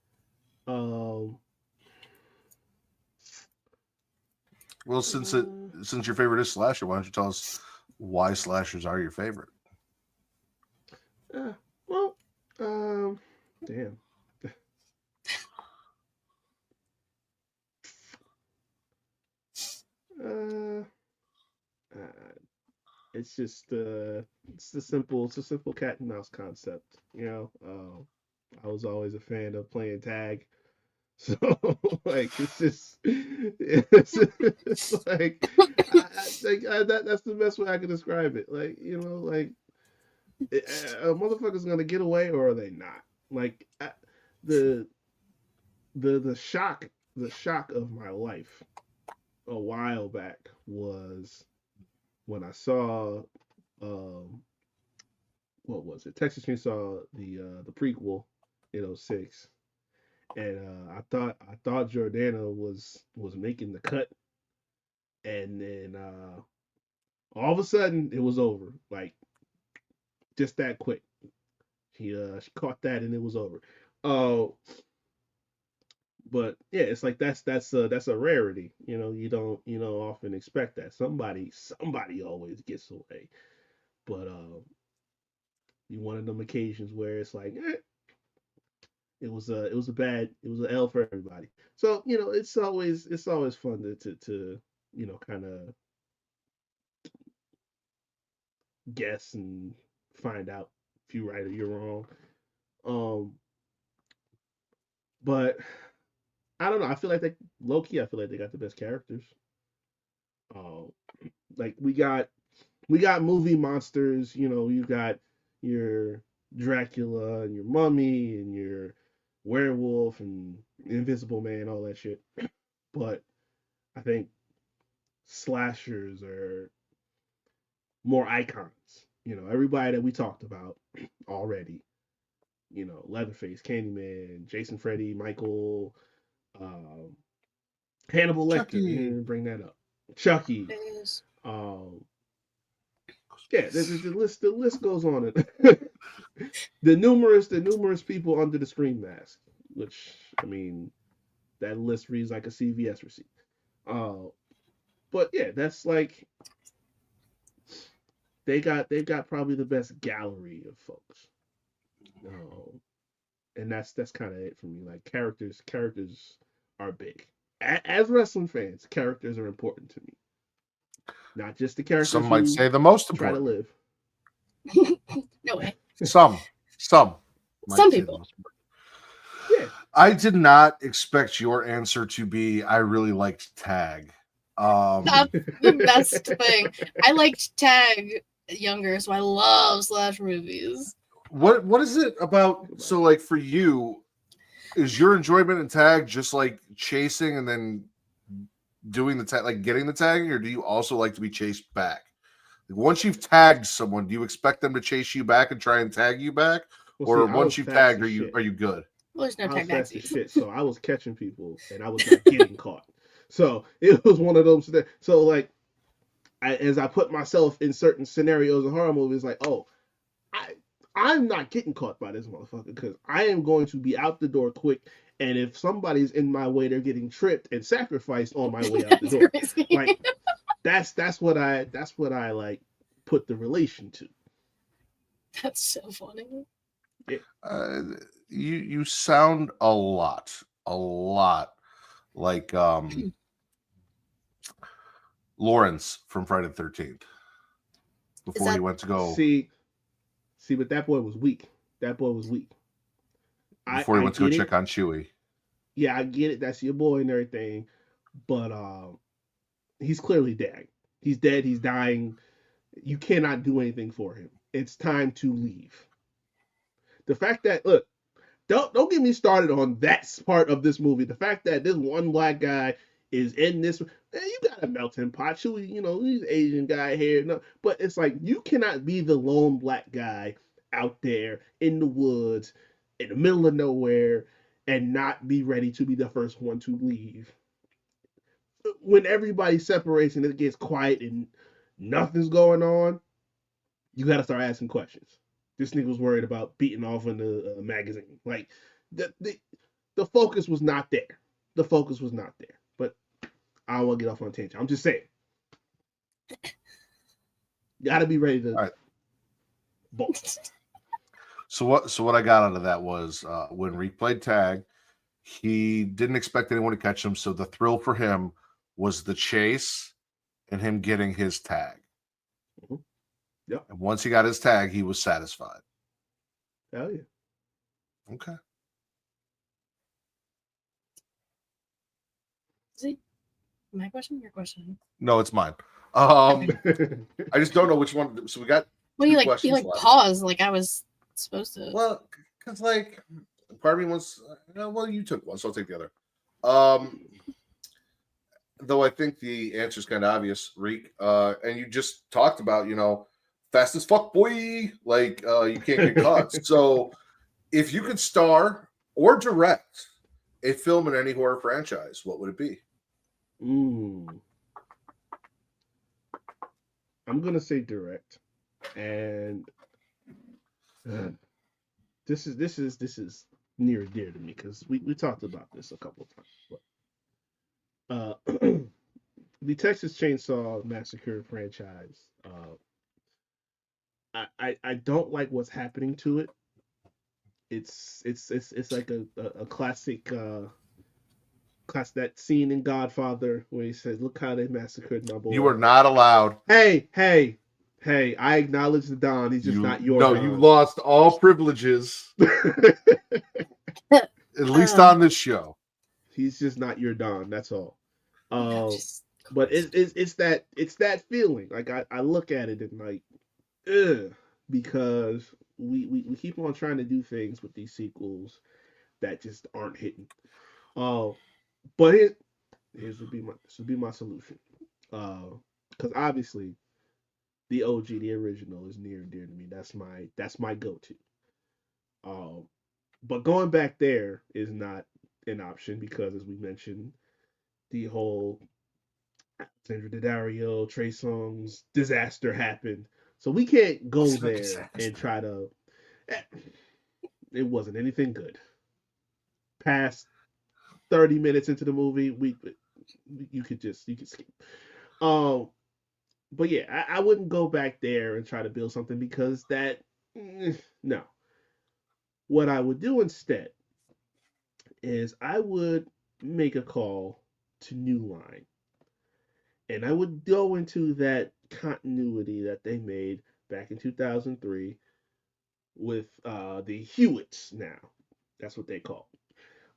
Well, since your favorite is slasher, why don't you tell us why slashers are your favorite? Damn. It's just it's a simple cat and mouse concept, you know. I was always a fan of playing tag. So like it's like that's the best way I can describe it. Like, you know, like a motherfucker's gonna get away or are they not? Like the shock the shock of my life a while back was when I saw what was it? Texas Chainsaw, the prequel in 06. And I thought Jordana was making the cut, and then all of a sudden it was over, like just that quick. She caught that and it was over. Uh, but yeah, it's like that's a rarity. You don't often expect that. Somebody always gets away. But you one of them occasions where it's like, it was an L for everybody. So it's always fun to kind of guess and find out if you're right or you're wrong. Um, but I don't know. I feel like they low key. I feel like they got the best characters. Um, like we got movie monsters. You got your Dracula and your Mummy and your werewolf and Invisible Man, all that shit. But I think slashers are more icons. Everybody that we talked about already. Leatherface, Candyman, Jason, Freddy, Michael, um, Hannibal Chucky. Lecter. Bring that up. Chucky. Yes. Yeah, the list goes on. the numerous people under the Scream mask, which I mean, that list reads like a CVS receipt. But yeah, that's like they've got probably the best gallery of folks. And that's kind of it for me. Like characters are big. As wrestling fans, characters are important to me. Not just the characters Some might who say the most try to important. live. No way. Some might Some say the people. most important. Yeah. I did not expect your answer to be I really liked Tag. That's the best thing. I liked Tag younger, so I love slash movies. What is it about? So like for you, is your enjoyment in Tag just like chasing and then doing the tag, like getting the tagging, or do you also like to be chased back? Like once you've tagged someone, do you expect them to chase you back and try and tag you back, Well, or see, I once was you've fast tagged, as are you shit. good? Well, there's no I was tag fast as backsies. shit, so I was catching people and I was not getting caught. So it was one of those. So like, as I put myself in certain scenarios in horror movies, like, oh, I'm not getting caught by this motherfucker because I am going to be out the door quick. And if somebody's in my way, they're getting tripped and sacrificed on my way out the door. Crazy. Like that's what I like put the relation to. That's so funny. Uh, you sound a lot like Lawrence from Friday the 13th before he went to go. See, but that boy was weak. Before he went to go check on Chewie. Yeah, I get it. That's your boy and everything, but he's clearly dead. He's dead. He's dying. You cannot do anything for him. It's time to leave. The fact that look, don't get me started on that part of this movie. The fact that this one black guy is in this, man, you got a melting pot. Chewie, he's Asian guy here. No, but it's like you cannot be the lone black guy out there in the woods, in the middle of nowhere, and not be ready to be the first one to leave. When everybody separates and it gets quiet and nothing's going on, you got to start asking questions. This nigga was worried about beating off in the magazine. Like the focus was not there. The focus was not there. But I don't want to get off on a tangent. I'm just saying. You got to be ready to. All right. Bolt. So what I got out of that was when Riq played tag, he didn't expect anyone to catch him. So the thrill for him was the chase and him getting his tag. Mm-hmm. Yep. And once he got his tag, he was satisfied. Hell yeah. Okay. Is it my question or your question? No, it's mine. I just don't know which one. So we got. Well, you like left. paused like I was supposed to. Well, because like part of me wants. Well, you took one, so I'll take the other. Though I think the answer is kind of obvious, Reek. And you just talked about, fast as fuck, boy. Like, you can't get caught. So, if you could star or direct a film in any horror franchise, what would it be? I'm gonna say direct, and this is near and dear to me because we talked about this a couple of times. But the Texas Chainsaw Massacre franchise, I don't like what's happening to it. It's like a classic that scene in Godfather where he says, "Look how they massacred my boy." You are not allowed. Hey, hey, hey! I acknowledge the Don. He's just not your Don. You lost all privileges, at least on this show. He's just not your Don. That's all. But it's that feeling. Like I look at it and like, ugh, because we keep on trying to do things with these sequels that just aren't hitting. But this would be my solution. Because obviously the OG, the original, is near and dear to me. That's my go-to. But going back there is not an option because, as we mentioned, the whole Sandra Daddario, Trey Songz disaster happened. So we can't go there and try to. It wasn't anything good. Past 30 minutes into the movie, you could skip. But yeah, I wouldn't go back there and try to build something because no. What I would do instead is I would make a call to New Line, and I would go into that continuity that they made back in 2003 with the Hewitts. Now, that's what they call.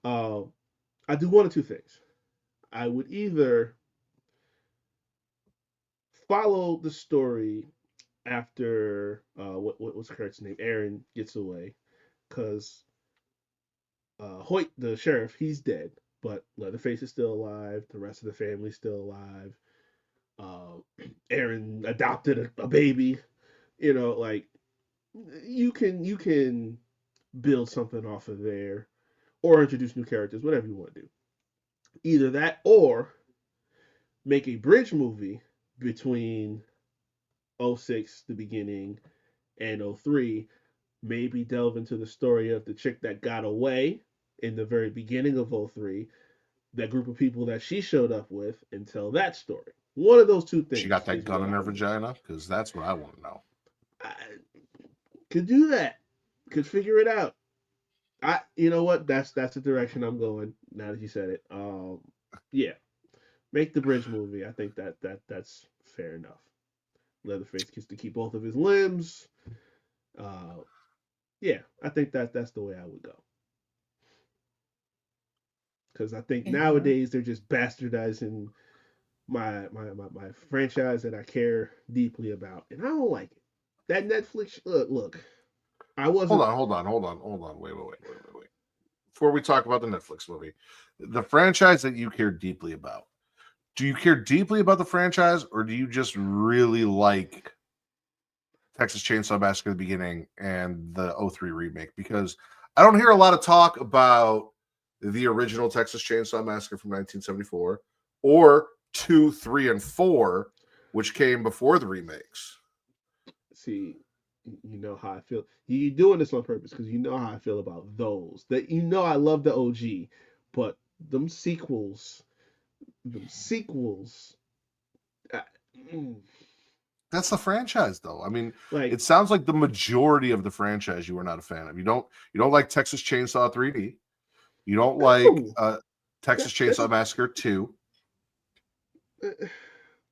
I do one of two things. I would either follow the story after what's Kurt's name? Aaron gets away, because Hoyt, the sheriff, he's dead, but Leatherface is still alive. The rest of the family's still alive. Aaron adopted a baby. Like you can build something off of there, or introduce new characters, whatever you want to do. Either that, or make a bridge movie between '06, the beginning, and '03. Maybe delve into the story of the chick that got away in the very beginning of '03, that group of people that she showed up with, and tell that story. One of those two things. She got that gun in her vagina? Because that's what I want to know. I could do that. Could figure it out. You know what? That's the direction I'm going. Now that you said it, yeah, make the bridge movie. I think that's fair enough. Leatherface gets to keep both of his limbs. Yeah, I think that's the way I would go. Because I think nowadays they're just bastardizing my franchise that I care deeply about, and I don't like it. That Netflix look. I wasn't. Hold on. Wait. Before we talk about the Netflix movie, the franchise that you care deeply about, do you care deeply about the franchise, or do you just really like Texas Chainsaw Massacre at the beginning and the '03 remake? Because I don't hear a lot of talk about the original Texas Chainsaw Massacre from 1974 or 2, 3, and 4, which came before the remakes. See, you know how I feel. You're doing this on purpose because you know how I feel about those. That I love the OG, but them sequels. That's the franchise, though. I mean, like, it sounds like the majority of the franchise you are not a fan of. You don't like Texas Chainsaw 3D. You don't like Texas Chainsaw Massacre 2.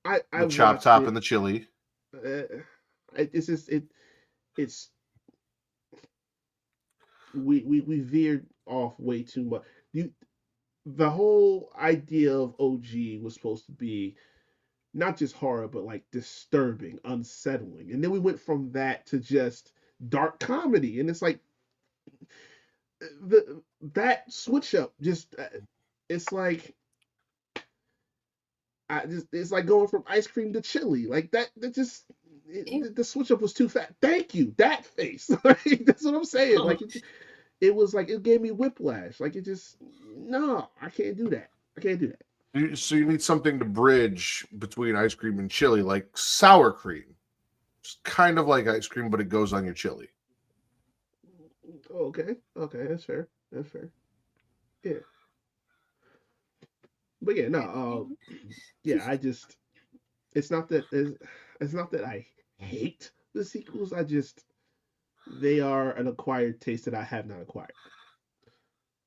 I Chop Top and the Chili. It's just it's we veered off way too much. The whole idea of OG was supposed to be not just horror, but like disturbing, unsettling, and then we went from that to just dark comedy, and it's like that switch up just it's like it's like going from ice cream to chili. Like that just the switch up was too fast. Thank you, that face. Like, that's what I'm saying. Like it was like it gave me whiplash. Like it just no, I can't do that. I can't do that. So you need something to bridge between ice cream and chili, like sour cream. It's kind of like ice cream, but it goes on your chili. Okay, that's fair. That's fair. Yeah, but yeah, no. Yeah, I just it's not that it's not that I hate the sequels. I just they are an acquired taste that I have not acquired.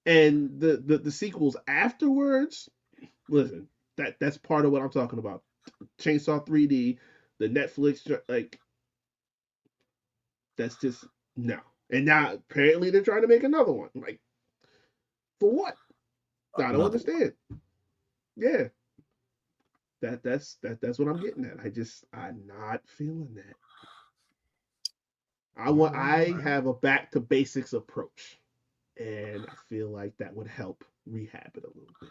And the sequels afterwards, listen, that's part of what I'm talking about. Chainsaw 3D, the Netflix, like that's just no. And now apparently they're trying to make another one. Like for what? I don't understand. Yeah. That's what I'm getting at. I'm not feeling that. I have a back to basics approach. And I feel like that would help rehab it a little bit.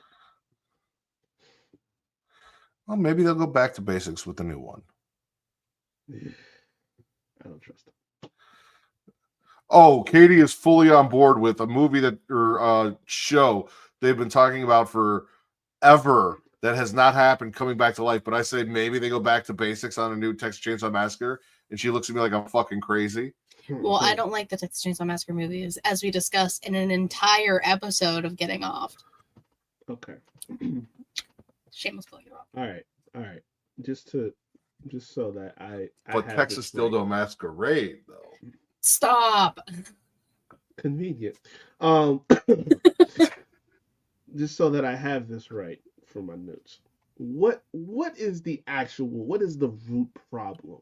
Well, maybe they'll go back to basics with the new one. I don't trust them. Oh, Katie is fully on board with a movie or show they've been talking about forever that has not happened coming back to life. But I say maybe they go back to basics on a new Texas Chainsaw Massacre, and she looks at me like I'm fucking crazy. Well, I don't like the Texas Chainsaw Massacre movies, as we discussed in an entire episode of Getting Off. Okay. Shameless plug it off. All right. Just so that I But Texas still don't masquerade though. Stop. Convenient. Just so that I have this right for my notes. What is the root problem?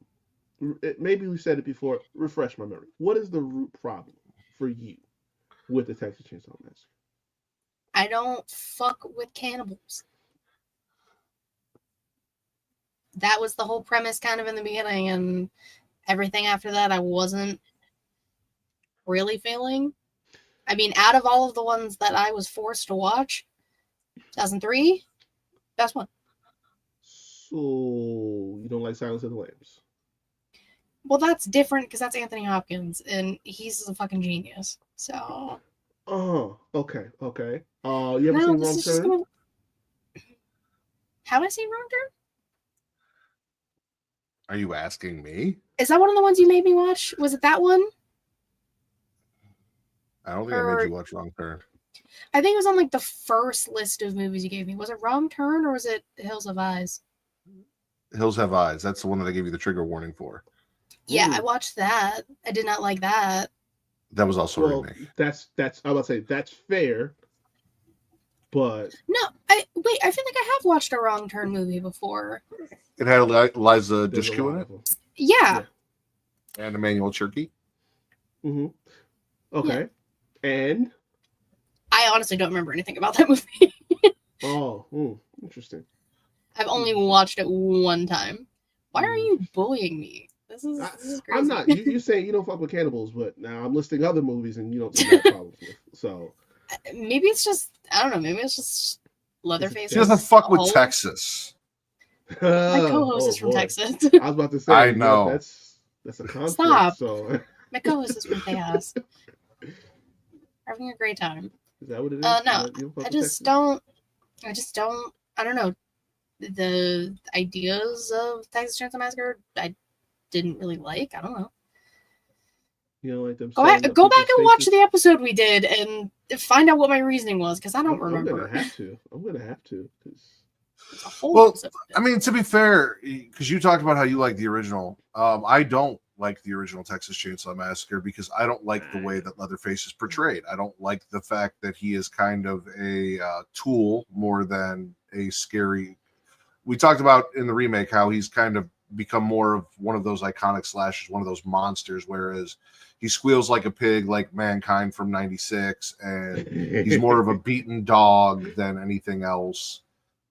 Maybe we said it before. Refresh my memory. What is the root problem for you with the Texas Chainsaw Massacre? I don't fuck with cannibals. That was the whole premise kind of in the beginning, and everything after that I wasn't really feeling. I mean, out of all of the ones that I was forced to watch, 2003, best one. So you don't like Silence of the Lambs? Well, that's different because that's Anthony Hopkins, and he's a fucking genius. So. Oh, okay. You ever seen Wrong Turn? Have I seen Wrong Turn? Are you asking me? Is that one of the ones you made me watch? Was it that one? I don't think I made you watch Wrong Turn. I think it was on like the first list of movies you gave me. Was it Wrong Turn or was it Hills Have Eyes? Hills Have Eyes. That's the one that I gave you the trigger warning for. Yeah, I watched that. I did not like that. That was also a remake. That's I was about to say that's fair, but no, I feel like I have watched a Wrong Turn movie before. It had Liza Dushku in it. Yeah. And Emmanuel Cherky. Mm-hmm. Okay. Yeah. And I honestly don't remember anything about that movie. Interesting. I've only watched it one time. Why are you bullying me? This is crazy. I'm not. You say you don't fuck with cannibals, but now I'm listing other movies and you don't see that problems with. So maybe it's just I don't know. Maybe it's just Leatherface. She doesn't fuck with Texas. My co-host is from Texas. I was about to say. I know. That's a conflict. Stop. So my co-host is from Texas. Having a great time. Is that what it is? No, I just don't. I don't know. The ideas of Texas Chainsaw Massacre, I didn't really like. I don't know. You don't like them? Go back and watch the episode we did and find out what my reasoning was because I don't remember. I'm gonna have to. Well, I mean, to be fair, because you talked about how you like the original. I don't like the original Texas Chainsaw Massacre because I don't like the way that Leatherface is portrayed. I don't like the fact that he is kind of a tool more than a scary. We talked about in the remake how he's kind of become more of one of those iconic slashers, one of those monsters, whereas he squeals like a pig, like Mankind from '96, and he's more of a beaten dog than anything else,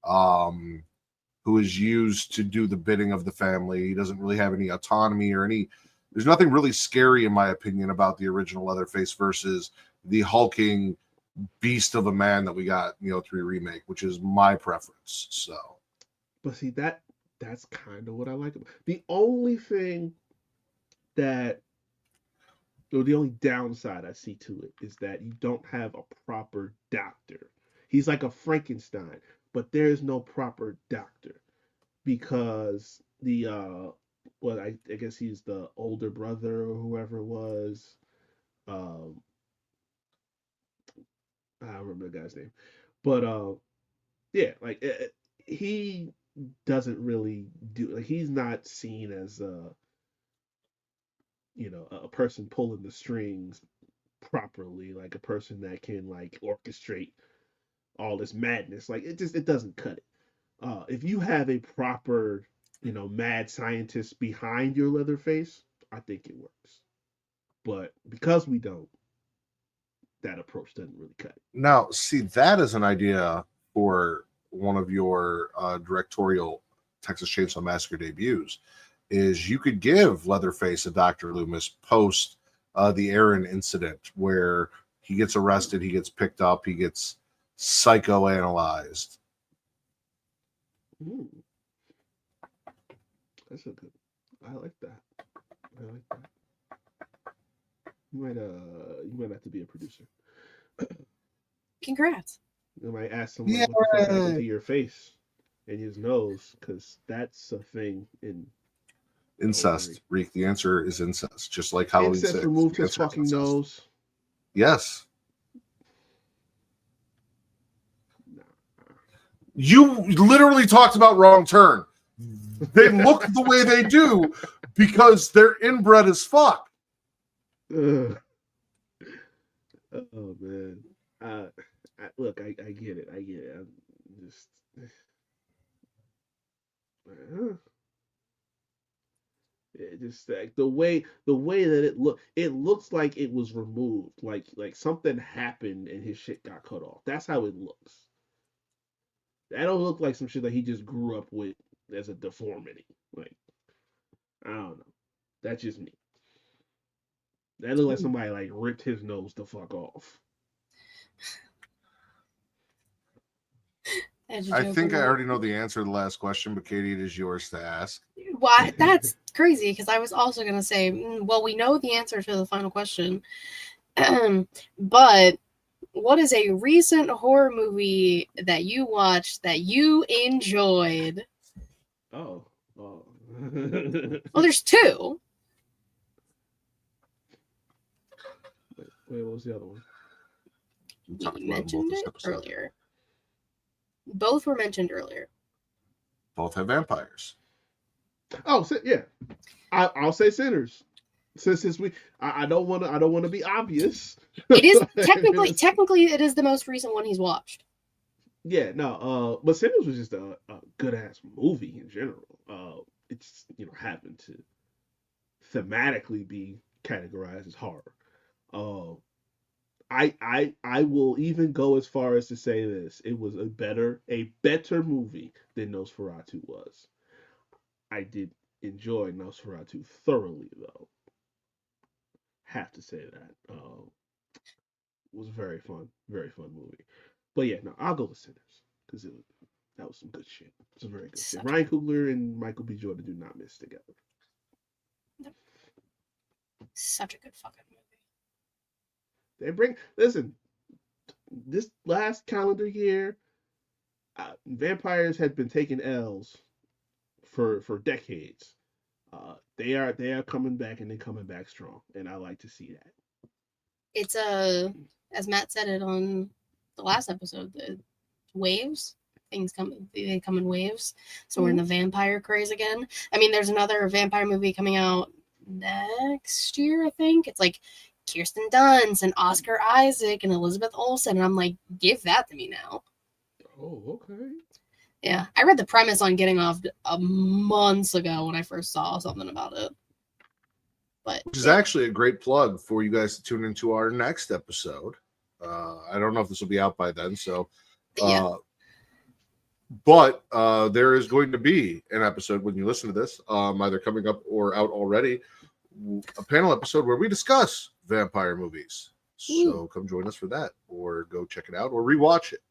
who is used to do the bidding of the family. He doesn't really have any autonomy or there's nothing really scary, in my opinion, about the original Leatherface versus the hulking beast of a man that we got in the 03 remake, which is my preference. So, but see that's kind of what I like. The only thing that, or the only downside I see to it is that you don't have a proper doctor. He's like a Frankenstein, but there is no proper doctor because the well, I guess he's the older brother or whoever it was. Um, I don't remember the guy's name, but yeah, like he doesn't really do, like, he's not seen as a person pulling the strings properly, like a person that can like orchestrate all this madness. Like it doesn't cut it. If you have a proper, mad scientist behind your Leatherface, I think it works. But because we don't, that approach doesn't really cut it. now, see, that is an idea for one of your directorial Texas Chainsaw Massacre debuts. Is you could give Leatherface a Dr. Loomis post the Aaron incident where he gets arrested, he gets picked up, he gets psychoanalyzed. Ooh, that's a good. I like that. I like that. You might have to be a producer. Congrats. You might ask someone what the fuck happened to your face and his nose, because that's a thing in Incest, Riq. The answer is incest, just like Halloween Incest 6. removed The his answer is fucking incest. nose. Yes. Nah. You literally talked about Wrong Turn. They look the way they do because they're inbred as fuck. Ugh. Oh man. Look, I get it. I get it. I'm just. It just like the way that it looks like it was removed, like something happened and his shit got cut off. That's how it looks. That don't look like some shit that he just grew up with as a deformity. Like, I don't know. That's just me. That looked like somebody like ripped his nose the fuck off. I think I already know the answer to the last question, but Katie, it is yours to ask. Why? That's crazy because I was also going to say, well, we know the answer to the final question. But what is a recent horror movie that you watched that you enjoyed? Oh. Well, there's two. Wait, what was the other one? You mentioned it earlier. Both were mentioned earlier. Both have vampires. Oh, yeah. I'll say Sinners. Since I don't want to be obvious. It is technically it is the most recent one he's watched. Yeah, no. But Sinners was just a good ass movie in general. It's happened to thematically be categorized as horror. I will even go as far as to say this: it was a better movie than Nosferatu was. I did enjoy Nosferatu thoroughly, though. Have to say that. It was a very fun movie. But yeah, no, I'll go with Sinners because that was some good shit. It's a very good shit. Ryan Coogler and Michael B. Jordan do not miss together. Such a good fucking movie. Listen, this last calendar year, vampires had been taking L's for decades. They are coming back, and they're coming back strong, and I like to see that. It's as Matt said it on the last episode, the waves. They come in waves. So we're in the vampire craze again. I mean, there's another vampire movie coming out next year, I think. It's like Kirsten Dunst and Oscar Isaac and Elizabeth Olsen, and I'm like, give that to me now. Oh, okay. Yeah, I read the premise on Getting Off months ago when I first saw something about it. Which is actually a great plug for you guys to tune into our next episode. I don't know if this will be out by then, so but there is going to be an episode when you listen to this, either coming up or out already, a panel episode where we discuss vampire movies. So come join us for that, or go check it out, or rewatch it.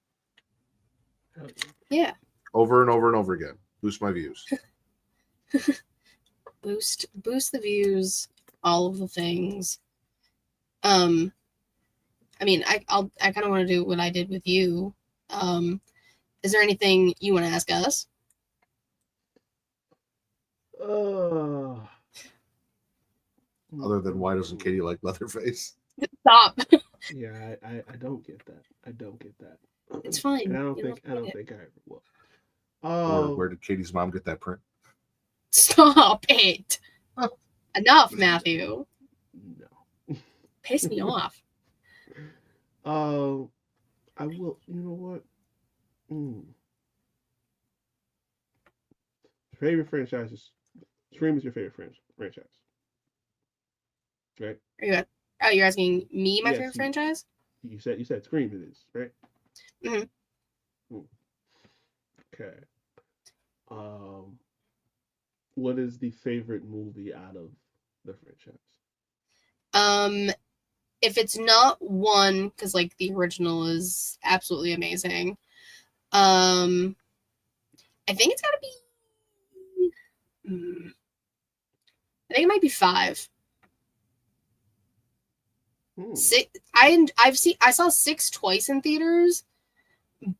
Yeah. Over and over and over again. Boost my views. Boost the views, all of the things. I mean, I kind of want to do what I did with you. Is there anything you want to ask us? Other than why doesn't Katie like Leatherface? Stop. Yeah, I don't get that. I don't get that. It's fine. And I don't think I ever will. Oh, Or where did Katie's mom get that print? Stop it. Enough, Matthew. No. Piss me off. I will. You know what? Favorite franchises. Scream is your favorite franchise, right? You're asking me my Yes, favorite franchise? You said Scream it is, right? Mm-hmm. Okay. What is the favorite movie out of the franchise? If it's not one, because like the original is absolutely amazing. I think it's gotta be. I think it might be 5. 6. I saw 6 twice in theaters,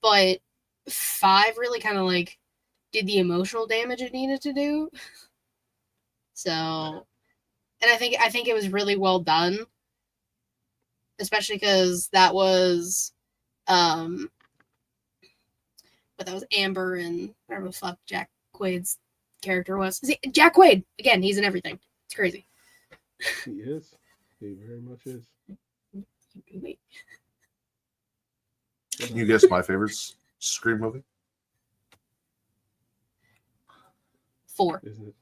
but 5 really kind of like did the emotional damage it needed to do. So, and I think it was really well done, especially because that was but that was Amber and whatever the fuck Jack Quaid's character was. Jack Quaid again. He's in everything. It's crazy. He is. He very much is. Wait. Can you guess my favorite Scream movie? 4. Isn't it?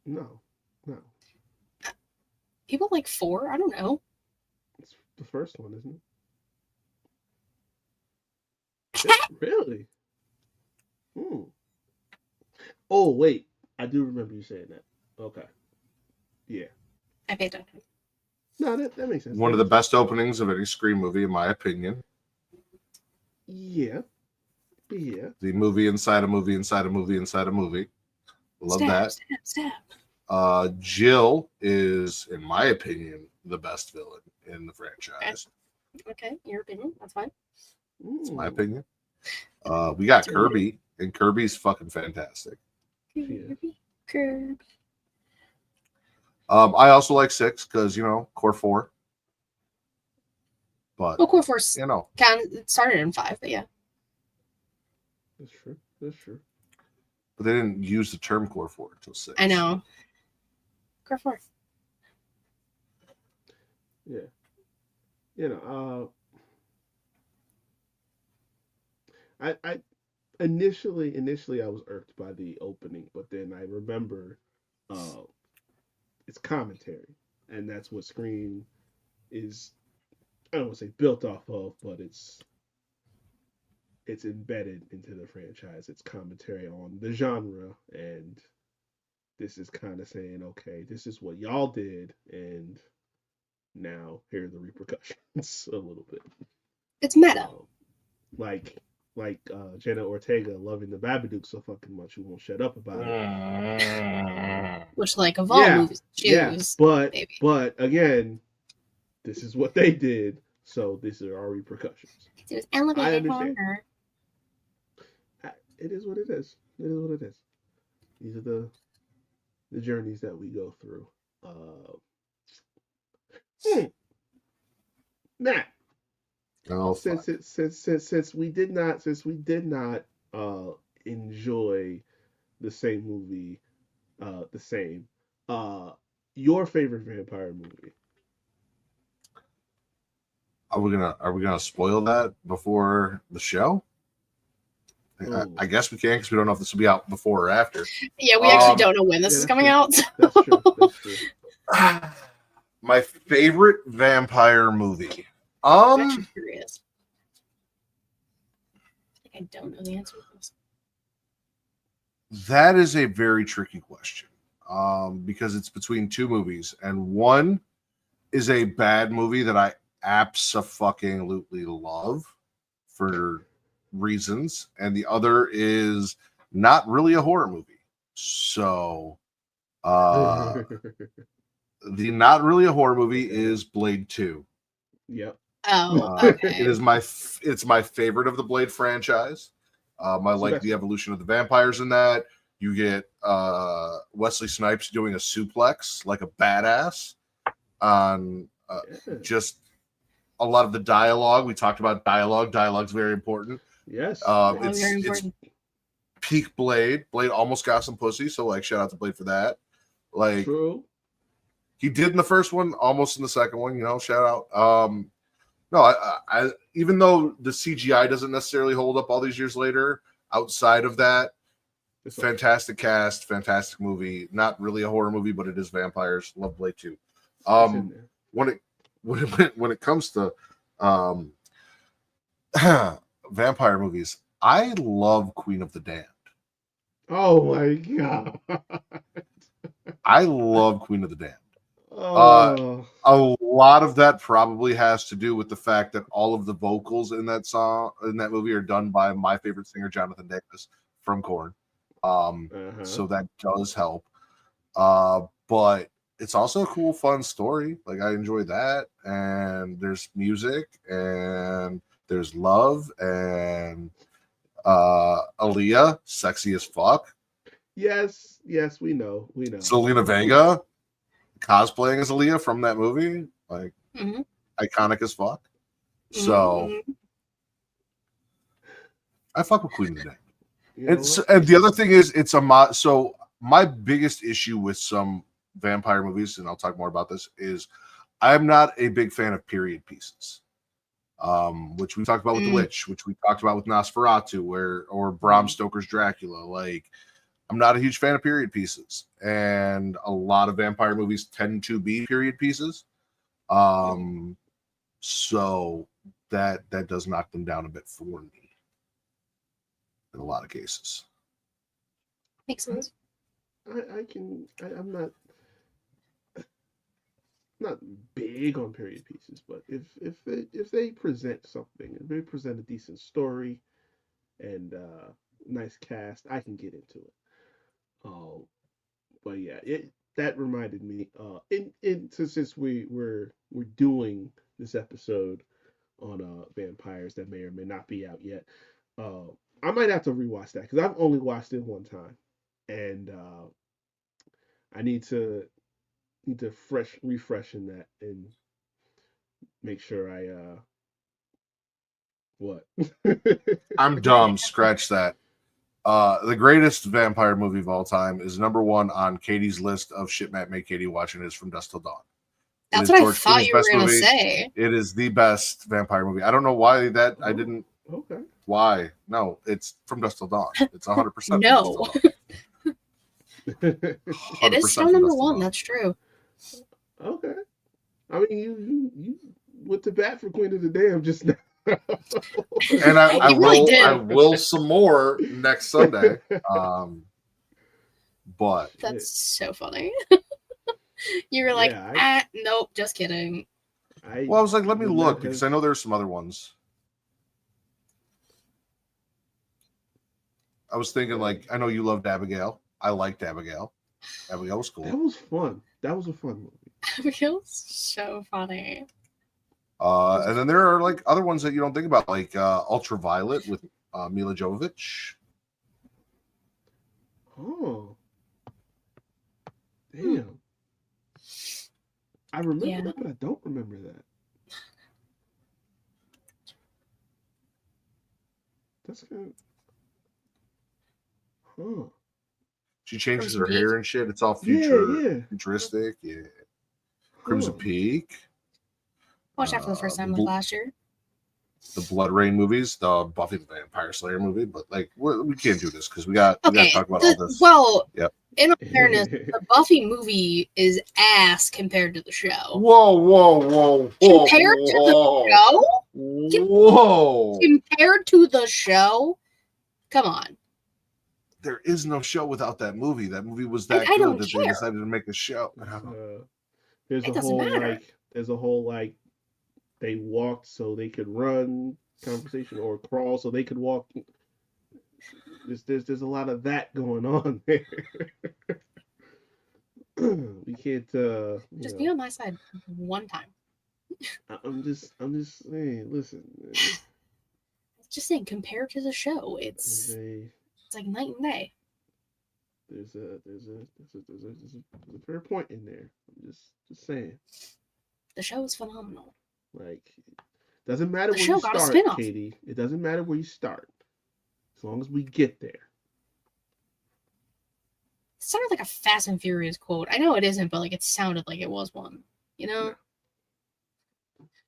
No. People like 4. I don't know. It's the first one, isn't it? Really? Oh wait, I do remember you saying that. Okay. Yeah. I paid attention. No, that makes sense. One of the best openings of any Scream movie, in my opinion. Yeah. The movie inside a movie inside a movie inside a movie. Love that. Stab. Jill is, in my opinion, the best villain in the franchise. Okay, your opinion. That's fine. It's my opinion. We got Kirby, and Kirby's fucking fantastic. Kirby. I also like 6 because core 4. But core 4, it started in 5, but yeah. That's true. But they didn't use the term core 4 until 6. I know. Core 4. Yeah. I initially I was irked by the opening, but then I remember it's commentary, and that's what Scream is. I don't want to say built off of, but it's embedded into the franchise. It's commentary on the genre, and this is kind of saying, okay, this is what y'all did, and now here are the repercussions a little bit. It's meta. Like Jenna Ortega loving the Babadook so fucking much, you won't shut up about it. Which, like, of all movies, choose. But again, this is what they did, so these are our repercussions. It was elevated. I understand. It is what it is. It is what it is. These are the journeys that we go through. Matt. Since we did not enjoy the same movie your favorite vampire movie? Are we gonna spoil that before the show? I guess we can, because we don't know if this will be out before or after. Yeah, we actually don't know when this is coming out. That's true. My favorite vampire movie. I'm actually curious. I don't know the answer to this. That is a very tricky question, because it's between 2 movies, and one is a bad movie that I abso-fucking-lutely love for reasons, and the other is not really a horror movie. So, the not really a horror movie is Blade 2. Yep. Oh, okay. It's my favorite of the Blade franchise. I like the evolution of the vampires in that. You get Wesley Snipes doing a suplex like a badass on just a lot of the dialogue. We talked about dialogue. Dialogue's very important. Yes. It's peak Blade. Blade almost got some pussy, so like shout out to Blade for that. Like True. He did in the first one, almost in the second one, shout out. No, I even though the CGI doesn't necessarily hold up all these years later, outside of that, fantastic cast, fantastic movie. Not really a horror movie, but it is vampires. Love Blade 2. When it comes to vampire movies, I love Queen of the Damned. Oh my god. I love Queen of the Damned. A lot of that probably has to do with the fact that all of the vocals in that movie are done by my favorite singer, Jonathan Davis from Korn. So that does help. But it's also a cool, fun story. Like I enjoy that, and there's music, and there's love, and Aaliyah, sexy as fuck. Yes, we know. Selena Vega cosplaying as Aaliyah from that movie, like iconic as fuck. So I fuck with Queen of the Damned. And the other thing is, it's a so my biggest issue with some vampire movies, and I'll talk more about this, is I'm not a big fan of period pieces. Which we talked about with The Witch, which we talked about with Nosferatu, or Bram Stoker's Dracula. Like, I'm not a huge fan of period pieces, and a lot of vampire movies tend to be period pieces. So that does knock them down a bit for me in a lot of cases. Makes sense. I'm not big on period pieces, but if they present something, if they present a decent story and nice cast, I can get into it. But yeah, that reminded me. Since we're doing this episode on vampires that may or may not be out yet, I might have to rewatch that because I've only watched it one time, and I need to refresh in that and make sure I what. I'm dumb. Scratch that. The greatest vampire movie of all time is number one on Katie's list of shit Matt made Katie watch, and it is From Dusk Till Dawn. That's what I thought you were going to say. It is the best vampire movie. I don't know why I didn't. Okay. Why? No, it's From Dusk Till Dawn. It's 100%. No. It is still number one. That's true. Okay. I mean, you went to bat for Queen of the Damned just now. And I will some more next Sunday. But that's so funny. You were like, nope, just kidding. I was like, let me look because I know there's some other ones. I was thinking, like, I know you loved Abigail. I liked Abigail. Abigail was cool. That was fun. That was a fun movie. Abigail's so funny. And then there are like other ones that you don't think about, like Ultraviolet with Mila Jovovich. Oh, damn! I remember that, but I don't remember that. That's kind of, She changes her hair and shit. It's all futuristic. Yeah. Crimson Peak. Watched that for the first time last year. The Blood Rain movies, the Buffy the Vampire Slayer movie, but like we can't do this because we got to talk about all this. Well, in all fairness, the Buffy movie is ass compared to the show. Whoa! Compared to the show? Whoa! Compared to the show? Come on. There is no show without that movie. That movie was that good that they decided to make a show. There's a whole like There's a whole like they walked so they could run conversation or crawl so they could walk. There's a lot of that going on there. We can't just be on my side one time. I'm just saying, listen. Just saying, compared to the show, it's like night and day. There's a fair point in there. I'm just saying. The show is phenomenal. Like, doesn't matter where you start, Katie. It doesn't matter where you start, as long as we get there. It sounded like a Fast and Furious quote. I know it isn't, but like it sounded like it was one. You know.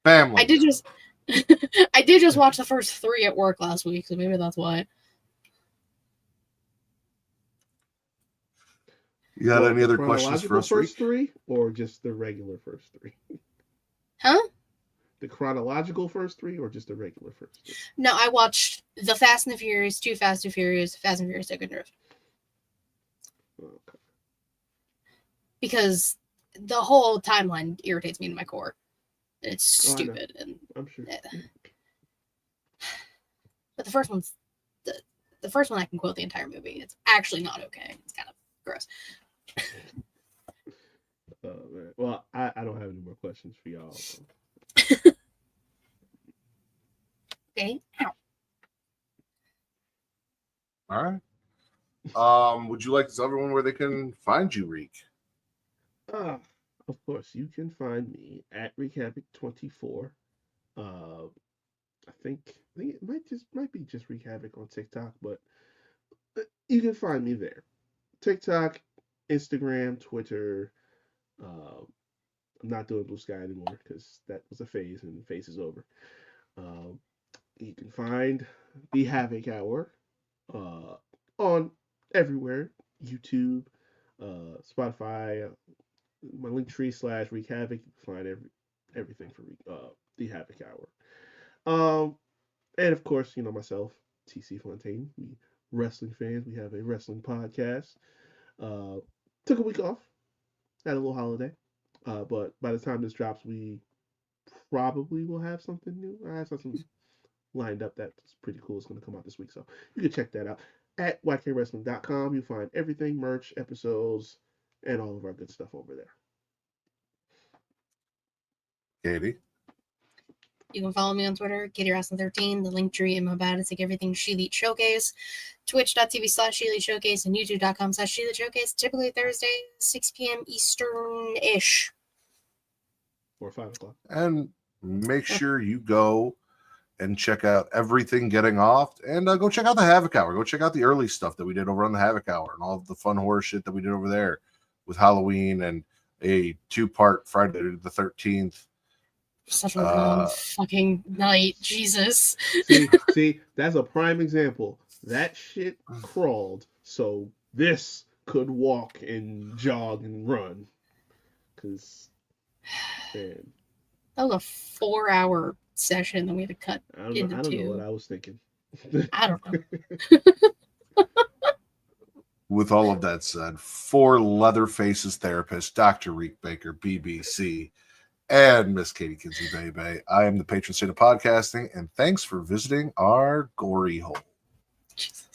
Family. I did just watch the first 3 at work last week, so maybe that's why. You got any other questions for us? First 3, or just the regular first 3? Huh? The chronological first 3, or just the regular first 3? No, I watched the Fast and the Furious, 2 Fast and Furious, Fast and Furious Tokyo Drift. Okay. Because the whole timeline irritates me in my core. It's stupid, and I'm sure. But the first one's the first one I can quote the entire movie. It's actually not okay. It's kind of gross. Oh man. Well, I don't have any more questions for y'all. Okay. Ow. All right. Would you like to tell everyone where they can find you, Riq? Of course, you can find me at Riq Havok 24. I think it might be just Riq Havok on TikTok, but you can find me there. TikTok, Instagram, Twitter. I'm not doing Blue Sky anymore because that was a phase and the phase is over. You can find the Havok Hour on everywhere: YouTube, Spotify. My Linktree / Riq Havok. You can find everything for the Havok Hour. And of course, myself, TC Fontaine. We wrestling fans. We have a wrestling podcast. Took a week off. Had a little holiday. But by the time this drops, we probably will have something new. I have something lined up that's pretty cool. It's going to come out this week. So you can check that out at ykwrestling.com. You'll find everything, merch, episodes, and all of our good stuff over there. Katie? You can follow me on Twitter, KatieRasslin13, the Linktree in my bio to take everything She Elite Showcase, twitch.tv/She Elite Showcase, and youtube.com/She Elite Showcase, typically Thursday, 6 p.m. Eastern-ish. Or 5 o'clock. And make sure you go and check out everything Getting Off, and go check out the Havok Hour. Go check out the early stuff that we did over on the Havok Hour and all of the fun horror shit that we did over there with Halloween and a 2-part Friday the 13th. Such a long fucking night. Jesus. See, that's a prime example. That shit crawled, so this could walk and jog and run. Because, man. That was a 4-hour session that we had to cut into 2. I don't know what I was thinking. I don't know. With all of that said, for Leatherface's therapist, Dr. Riq Baker, BBC, and Miss Katie Kinsey Bebe, I am the patron saint of podcasting, and thanks for visiting our Gory hole. Jesus.